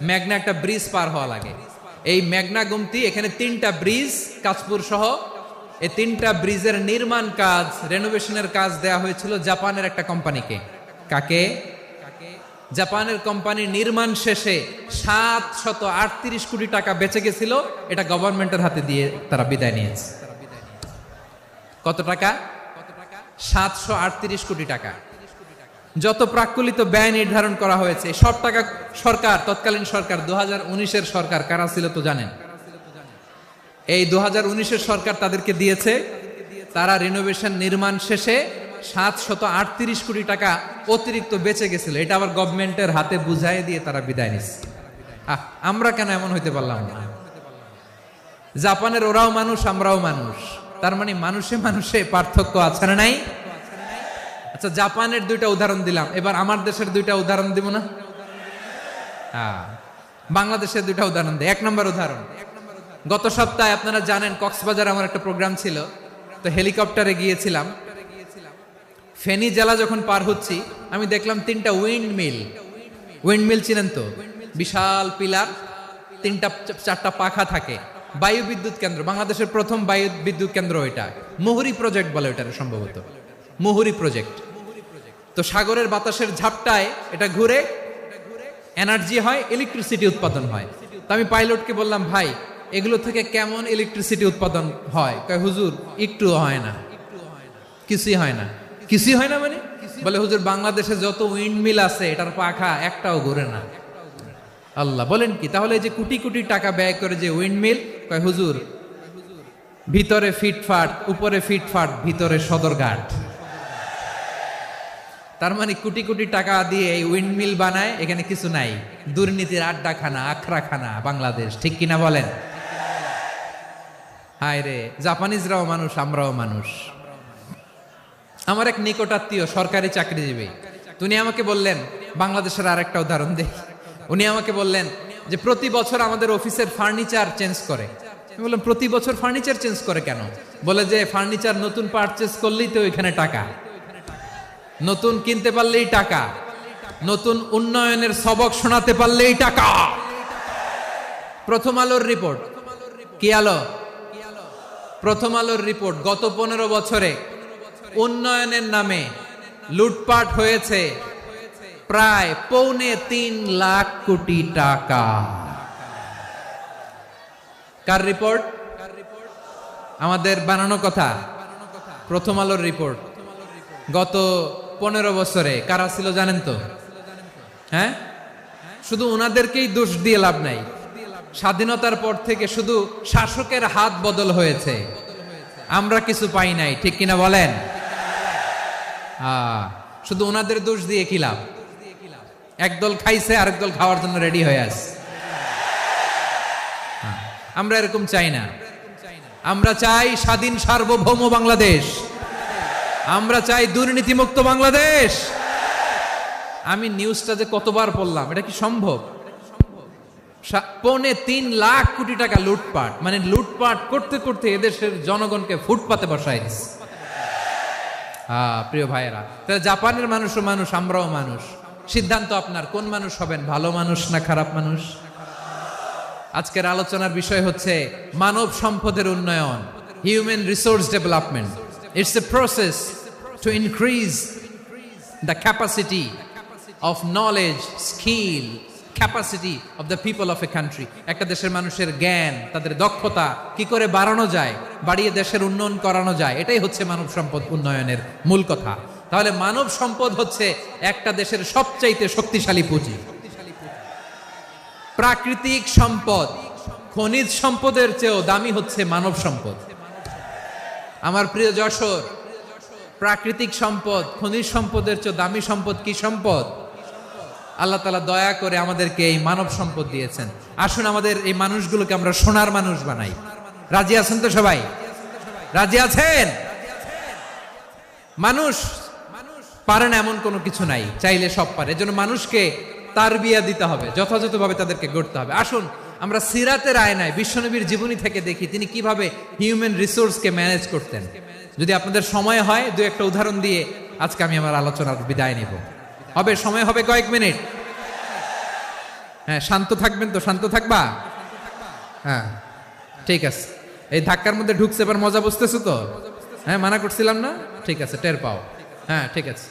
[SPEAKER 1] মেঘনা একটা ব্রিজ পার হওয়া লাগে। এই মেঘনা গোমতী, এখানে 3টা ব্রিজ কাঁচপুর সহ, এই 3টা ব্রিজের নির্মাণ কাজ, রেনোভেশনের কাজ দেয়া হয়েছিল জাপানের একটা কোম্পানিকে। কাকে? জাপানের কোম্পানি। নির্মাণ শেষে 738 কোটি টাকা বেঁচে গেছিল, এটা গভর্নমেন্টের হাতে দিয়ে তারা বিদায় নিয়েছে। কত টাকা? 738 কোটি টাকা। যত প্রাক্কলিত ব্যয় নির্ধারণ করা হয়েছে সব টাকা সরকার, তৎকালীন সরকার 2019-এর সরকার, কারা ছিল তো জানেন? এই 2019-এর সরকার তাদেরকে দিয়েছে। তারা রিনোভেশন নির্মাণ শেষে 738 কোটি টাকা অতিরিক্ত বেঁচে গেছিল, এটা আবার গভর্নমেন্টের হাতে বুঝাই দিয়ে তারা বিদায় নিচ্ছে। আমরা কেন এমন হইতে পারলাম না? জাপানের ওরাও মানুষ, আমরাও মানুষ, তার মানে মানুষে মানুষে পার্থক্য আছে না নাই? আচ্ছা, জাপানের 2টা উদাহরণ দিলাম, এবার আমার দেশের 2টা উদাহরণ দিব না? বাংলাদেশের 2টা উদাহরণ দেয়। 1 নম্বর উদাহরণ, গত সপ্তাহে আপনারা জানেন কক্সবাজার আমার একটা প্রোগ্রাম ছিল, তো হেলিকপ্টারে গিয়েছিলাম। ফেনী জেলা যখন পার হচ্ছি, আমি দেখলাম 3টা উইন্ডমিল চিনেন তো? বিশাল পিলার, 3টা-4টা পাখা থাকে। বায়ু বিদ্যুৎ কেন্দ্র, বাংলাদেশের প্রথম বায়ু বিদ্যুৎ কেন্দ্র এটা। মুহুরী প্রজেক্ট বলে ওটার, সম্ভবত মুহুরী প্রজেক্ট। তো সাগরের বাতাসের ঝাপটায় এটা ঘুরে এনার্জি হয়, ইলেকট্রিসিটি উৎপাদন হয়। তো আমি পাইলটকে বললাম, ভাই এগুলো থেকে কেমন ইলেকট্রিসিটি উৎপাদন হয়? কয়, হুজুর একটুও হয় না, কিছুই হয় না। কিছুই হয় না মানে? বলে, হুজুর বাংলাদেশে যত উইন্ডমিল আছে এটার পাখা একটাও ঘুরে না। আল্লাহ, বলেন কি? তাহলে যে কোটি কোটি টাকা ব্যয় করে যে উইন্ডমিল, কয় হুজুর ভিতরে ফিটফাট, উপরে ফিটফাট, ভিতরে সদরঘাট। তার মানে কোটি কোটি টাকা দিয়ে এই উইন্ডমিল বানায়, এখানে কিছু নাই। দুর্নীতির আড্ডাখানা, আখড়াখানা বাংলাদেশ, ঠিক কিনা বলেন? হায় রে, জাপানিজরাও মানুষ, আমরাও মানুষ। আমার এক নিকটাত্মীয় সরকারি চাকরিজীবী, উনি আমাকে বললেন, বাংলাদেশের আরেকটা উদাহরণ দেই। উনি আমাকে বললেন যে প্রতি বছর আমাদের অফিসের ফার্নিচার চেঞ্জ করে। আমি বললাম, প্রতি বছর ফার্নিচার চেঞ্জ করে কেন? বলে যে ফার্নিচার নতুন পারচেজ করলেই তো এখানে টাকা, নতুন কিনতে পারলেই টাকা, নতুন উন্নয়নের সবক শোনাতে পারলেই টাকা। প্রথম আলোর রিপোর্ট। কি আলো? প্রথম আলোর রিপোর্ট। গত 15 বছরে উন্নয়নের নামে লুটপাট হয়েছে প্রায় 3.25 লাখ কোটি টাকা। কার রিপোর্ট? আমাদের বানানো কথা। প্রথম আলোর রিপোর্ট। গত 15 বছরে কারা ছিল জানেন তো? হ্যাঁ, শুধু ওনাদেরকেই দোষ দিয়ে লাভ নাই। স্বাধীনতার পর থেকে শুধু শাসকের হাত বদল হয়েছে, আমরা কিছু পাই নাই, ঠিক কিনা বলেন? শুধু ওনাদের দোষ দিয়ে কি লাভ? একদল খাইছে, আরেক দল খাওয়ার জন্য রেডি হয়ে আছে। আমরা এরকম চাই না। আমরা চাই স্বাধীন সার্বভৌম বাংলাদেশ। আমরা চাই দুর্নীতিমুক্ত বাংলাদেশ। আমি নিউজটা যে কতবার পড়লাম, এটা কি সম্ভব? 3.25 লাখ কোটি টাকা লুটপাট, মানে লুটপাট করতে করতে এদেশের জনগণকে ফুটপাতে বসাই দিচ্ছে। প্রিয় ভাইয়েরা, তাহলে জাপানের মানুষও মানুষ, আমরাও মানুষ। সিদ্ধান্ত আপনার, কোন মানুষ হবেন, ভালো মানুষ না খারাপ মানুষ? আজকের আলোচনার বিষয় হচ্ছে মানব সম্পদের উন্নয়ন, human resource development. It's a process to increase the capacity of knowledge, skill, capacity of the people of a country. একটা দেশের মানুষের জ্ঞান, তাদের দক্ষতা কি করে বাড়ানো যায়, বাড়িয়ে দেশের উন্নয়ন করানো যায়, এটাই হচ্ছে মানব সম্পদ উন্নয়নের মূল কথা। তাহলে মানব সম্পদ হচ্ছে একটা দেশের সবচাইতে শক্তিশালী পুঁজি। প্রাকৃতিক সম্পদ, খনিজ সম্পদের চেয়েও দামি হচ্ছে মানব সম্পদ। আমার প্রিয় যশোর, প্রাকৃতিক সম্পদ, খনিজ সম্পদের চেয়ে দামি সম্পদ কি সম্পদ? আল্লাহ তাআলা দয়া করে আমাদেরকে এই মানব সম্পদ দিয়েছেন। আসুন আমাদের এই মানুষগুলোকে আমরা সোনার মানুষ বানাই। রাজি আছেন তো সবাই? রাজি আছেন? মানুষ পারে না এমন কোনো কিছু নাই, চাইলে সব পারে। এজন্য মানুষকে তারবিয়া দিতে হবে, যথাযথভাবে তাদেরকে গড়তে হবে। আসুন আমরা সিরাতের আয়নায় বিশ্বনবীর জীবনী থেকে দেখি তিনি কিভাবে হিউম্যান রিসোর্সকে ম্যানেজ করতেন। যদি আপনাদের সময় হয় দু একটা উদাহরণ দিয়ে আজকে আমি আমার আলোচনার বিদায় নেব। হবে সময় হবে কয়েক মিনিট। হ্যাঁ, শান্ত থাকবেন তো? শান্ত থাকবা? হ্যাঁ ঠিক আছে। এই ধাক্কার মধ্যে ঢুকছে, এবার মজা বুঝতেছো তো? হ্যাঁ, মানা করছিলাম না? ঠিক আছে, টের পাও। হ্যাঁ ঠিক আছে।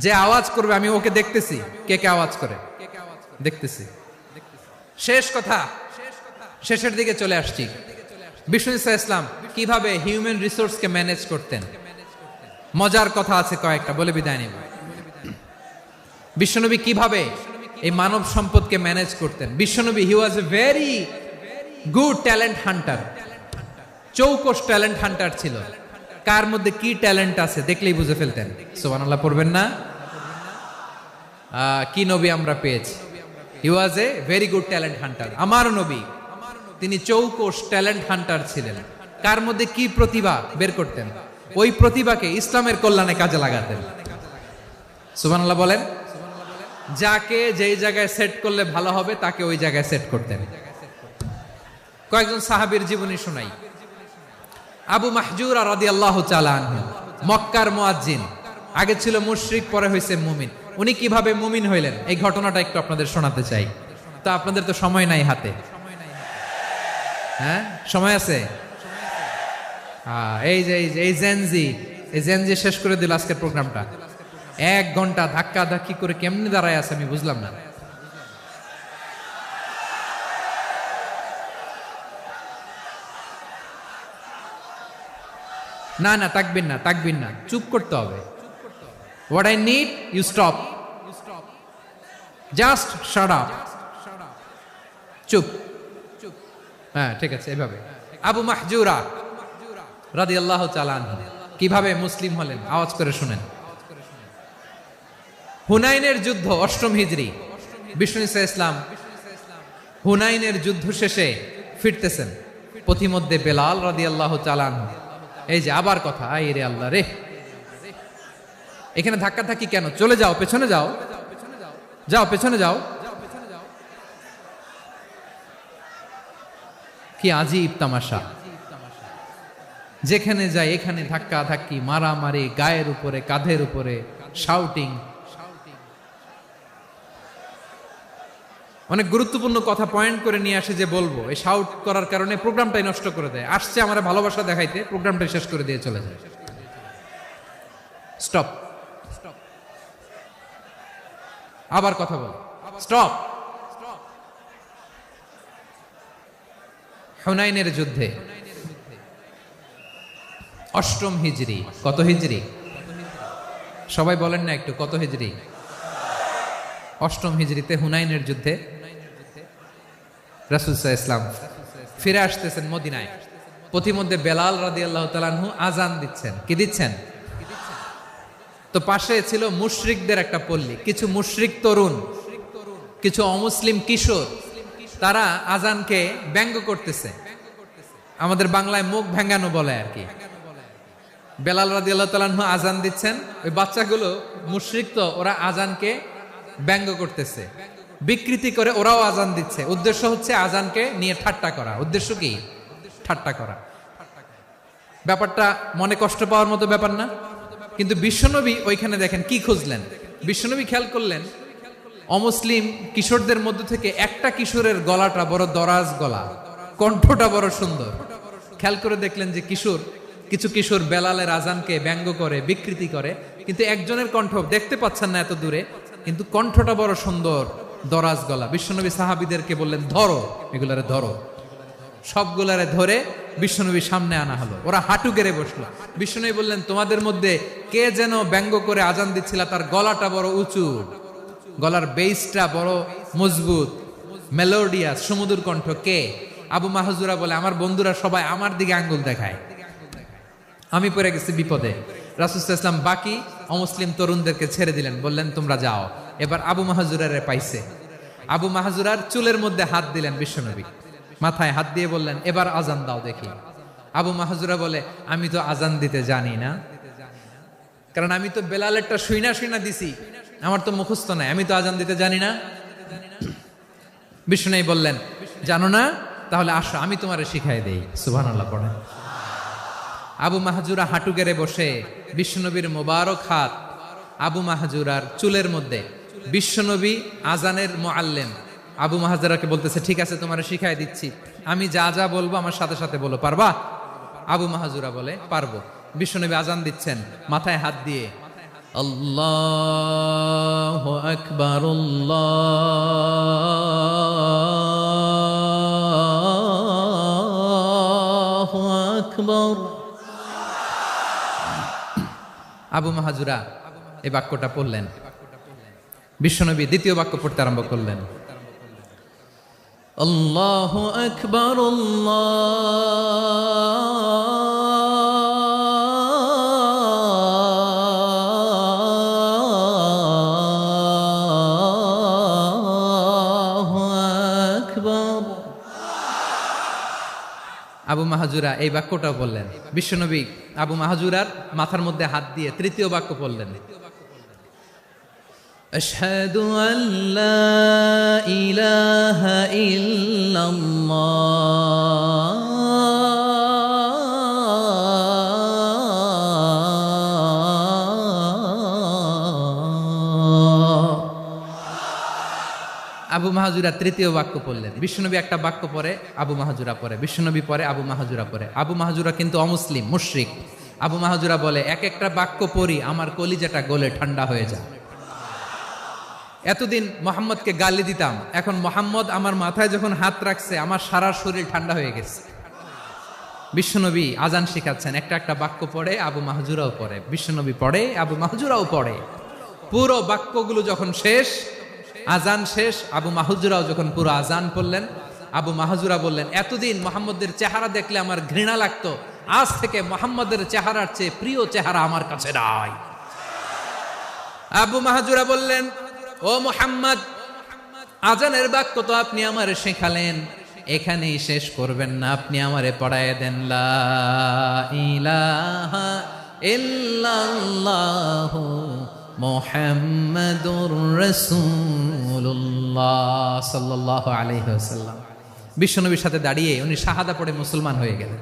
[SPEAKER 1] যে আওয়াজ করবে আমি ওকে দেখতেছি, কে কে আওয়াজ করে দেখতেছি। শেষ কথা, শেষের দিকে চলে আসছি। বিষ্ণু ইসলাম কিভাবে হিউম্যান রিসোর্সকে ম্যানেজ করতেন, মজার কথা আছে কয়েকটা, বলে বিদায় নেব। বিশ্বনবী কিভাবে এই মানব সম্পদকে ম্যানেজ করতেন। বিশ্বনবী he was a very good talent hunter, চৌকস ট্যালেন্ট হান্টার ছিল। কার মধ্যে কি ট্যালেন্ট আছে দেখলেই বুঝে ফেলতেন। সুবহানাল্লাহ পড়বেন না? কি নবী আমরা পেয়েছি! He was a very good talent hunter. আমার নবী তিনি চৌকস ট্যালেন্ট হান্টার ছিলেন। কার মধ্যে কি প্রতিভা বের করতেন, ওই প্রতিভাকে ইসলামের কল্যাণে কাজে লাগাতেন। সুবহানাল্লাহ বলেন। যাকে যেই জায়গায় সেট করলে ভালো হবে তাকে ওই জায়গায় সেট করতেন। কয়েকজন সাহাবীর জীবনী শোনাই। আবু মাহজুরা রাদিয়াল্লাহু তাআলা আনহু, মক্কার মুয়াজ্জিন, আগে ছিল মুশরিক, পরে হয়েছে মুমিন। উনি কিভাবে মুমিন হইলেন এই ঘটনাটা একটু আপনাদের শোনাতে চাই। তো আপনাদের তো সময় নাই হাতে। হ্যাঁ সময় আছে? এই জেনজি শেষ করে দিল আজকের প্রোগ্রামটা। 1 ঘন্টা ধাক্কা ধাক্কি করে কেমনে দাঁড়ায় আছে আমি বুঝলাম না। না না, তাকবির না, চুপ করতে হবে। What I need, you stop. Just shut up. চুপ। হ্যাঁ ঠিক আছে, এভাবে। আবু মাহজুরা রাদিয়াল্লাহু তাআলা আনহু কিভাবে মুসলিম হলেন আওয়াজ করে শুনেন। হুনাইনের যুদ্ধ 8ম হিজরি, বিষ্ণু ইসলাম হুনাইনের যুদ্ধ শেষে ফিরতেছেন। পথিমধ্যে বেলাল রাদিয়াল্লাহু তাআলা আনহু, এই যে আবার কথা, আই রে আল্লাহ রে, এখানে ধাক্কা ধাক্কি কেন? চলে যাও, পেছনে যাও, যাও পেছনে যাও। কি আজীব তামাশা! যেখানে যায় এখানে ধাক্কা ধাক্কি, মারামারি, গায়ের উপরে কাঁধের উপরে, শাউটিং। অনেক গুরুত্বপূর্ণ কথা পয়েন্ট করে নিয়ে আসে যে বলবো, এই শাউট করার কারণে প্রোগ্রামটাই নষ্ট করে দেয়। আসছে আমার ভালোবাসা দেখাইতে, প্রোগ্রামটাই শেষ করে দিয়ে চলে যায়। স্টপ। আবার কথা বল, স্টপ। হুনাইনের যুদ্ধে 8ম হিজরি, কত হিজরি সবাই বলেন না একটু, কত হিজরি? 8ম হিজরিতে হুনাইনের যুদ্ধে রাসূল সাল্লাল্লাহু আলাইহি ওয়াসাল্লাম ফিরে আসতেছেন মদিনায়। পথিমধ্যে বেলাল রাদিয়াল্লাহু তাআলা আনহু আজান দিচ্ছেন। কি দিচ্ছেন? তো পাশে ছিল মুশরিকদের একটা পল্লী, কিছু মুশরিক তরুণ, কিছু অমুসলিম কিশোর, তারা আজানকে ব্যঙ্গ করতেছে। আমাদের বাংলায় মুখ ভেঙ্গানো বলে আর কি। বেলাল রাদিয়াল্লাহু তাআলা আনহু আজান দিচ্ছেন, ওই বাচ্চাগুলো মুশরিক তো, ওরা আজানকে ব্যঙ্গ করতেছে, বিকৃতি করে ওরাও আজান দিচ্ছে। উদ্দেশ্য হচ্ছে আজানকে নিয়ে ঠাট্টা করা। উদ্দেশ্য কি? ঠাট্টা করা। ব্যাপারটা মনে কষ্ট পাওয়ার মতো ব্যাপার না? কিন্তু বিশ্বনবী ওইখানে দেখেন কি খুঁজলেন। বিশ্বনবী খেয়াল করলেন অমুসলিম কিশোরদের মধ্য থেকে একটা কিশোরের গলাটা বড় দরাজ গলা, কণ্ঠটা বড় সুন্দর। খেয়াল করে দেখলেন যে কিছু কিশোর বেলালের আজানকে ব্যঙ্গ করে, বিকৃতি করে, কিন্তু একজনের কণ্ঠ দেখতে পাচ্ছেন না এত দূরে, কিন্তু কণ্ঠটা বড় সুন্দর, দরাজ গলা। বিশ্বনবী সাহাবীদেরকে বললেন, ধরো এগুলারে, ধরো। সবগুলারে ধরে বিশ্বনবীর সামনে আনা হলো। ওরা হাঁটু গেড়ে বসলো। বিশ্বনবী বললেন, তোমাদের মধ্যে কে যেন ব্যঙ্গ করে আজান দিচ্ছিল, তার গলাটা বড় উঁচু, গলার বেসটা বড় মজবুত, মেলোডিয়াস, সুমধুর কণ্ঠ। কে? আবু মাহজুরা বলে, আমার বন্ধুরা সবাই আমার দিকে আঙ্গুল দেখায়, আমি পড়ে গেছি বিপদে। রাসূল সাল্লাল্লাহু আলাইহি ওয়াসাল্লাম বাকি অমুসলিম তরুণদেরকে ছেড়ে দিলেন, বললেন তোমরা যাও। এবার আবু মাহজুরারে পাইছে। আবু মাহজুরার চুলের মধ্যে হাত দিলেন বিশ্বনবী, মাথায় হাত দিয়ে বললেন এবার আজান দাও দেখি। আবু মাহজুরা বলে আমি তো আজান দিতে জানি না, কারণ আমি তো বেলালেরটা শুইনা শুইনা দিছি, আমার তো মুখস্থ নাই, আমি তো আজান দিতে জানি না। বিষ্ণু বললেন জানো না, তাহলে আসো আমি তোমারে শিখাই দেই। সুবহানাল্লাহ পড়ে। আবু মাহজুরা হাঁটু গেড়ে বসে বিশ্বনবীর মোবারক হাত আবু মাহজুরার চুলের মধ্যে। বিশ্বনবী আজানের মুআল্লিম আবু মাহজুরাকে বলতেছে ঠিক আছে তোমারে শিখাই দিচ্ছি, আমি যা যা বলবো আমার সাথে সাথে বলো, পারবা? আবু মাহজুরা বলে পারবো। বিশ্বনবী আজান দিচ্ছেন, মাথায় হাত দিয়ে আল্লাহু আকবার আল্লাহু আকবার। আবু মাহজুরা এই বাক্যটা পড়লেন। বিশ্বনবী দ্বিতীয় বাক্য পড়তে আরম্ভ করলেন, আল্লাহু আকবার আল্লাহু আকবার। আবু মাহজুরা এই বাক্যটাও বললেন। বিশ্বনবী আবু মাহজুরার মাথার মধ্যে হাত দিয়ে তৃতীয় বাক্য বললেন, আশহাদু আল্লা ইলাহা ইল্লাল্লাহ। আবু মাহজুরা তৃতীয় বাক্য পড়লেন। বিশ্বনবী একটা বাক্য পরে আবু মাহজুরা পরে, বিশ্বনবী পরে আবু মাহজুরা পরে। আবু মাহজুরা কিন্তু অমুসলিম মুশরিক। আবু মাহজুরা বলে এক একটা বাক্য পড়ি আমার কলিজাটা গলে ঠান্ডা হয়ে যায়। এতদিন মোহাম্মদকে গালি দিতাম, এখন মোহাম্মদ আমার মাথায় যখন হাত রাখছে আমার সারা শরীর ঠান্ডা হয়ে গেছে। বিশ্বনবী আজান শিখাচ্ছেন, একটা একটা বাক্য পড়ে আবু মাহজুরাও পড়ে, বিশ্বনবী পড়ে আবু মাহজুরাও পড়ে। পুরো বাক্যগুলো যখন শেষ, আজান শেষ, আবু মাহজুরাও যখন পুরো আজান পড়লেন, আবু মাহজুরা বললেন এতদিন মোহাম্মদের চেহারা দেখলে আমার ঘৃণা লাগতো, আজ থেকে মোহাম্মদের চেহারার চেয়ে প্রিয় চেহারা আমার কাছে নাই। আবু মাহজুরা বললেন ও মুহাম্মদ, আজানের বাক্য তো আপনি আমারে শেখালেন, এখানেই শেষ করবেন না, আপনি আমারে পড়ায় দেন লা ইলাহা ইল্লাল্লাহু মুহাম্মাদুর রাসূলুল্লাহ সাল্লাল্লাহু আলাইহি ওয়াসাল্লাম। বিশ্বনবীর সাথে দাঁড়িয়ে উনি শাহাদা পড়ে মুসলমান হয়ে গেলেন।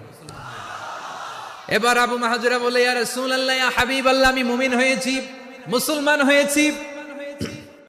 [SPEAKER 1] এবার আবু মাহজুরা বলে ইয়া রাসূলুল্লাহ ইয়া হাবিবাল্লাহ, আমি মুমিন হয়েছি, মুসলমান হয়েছি।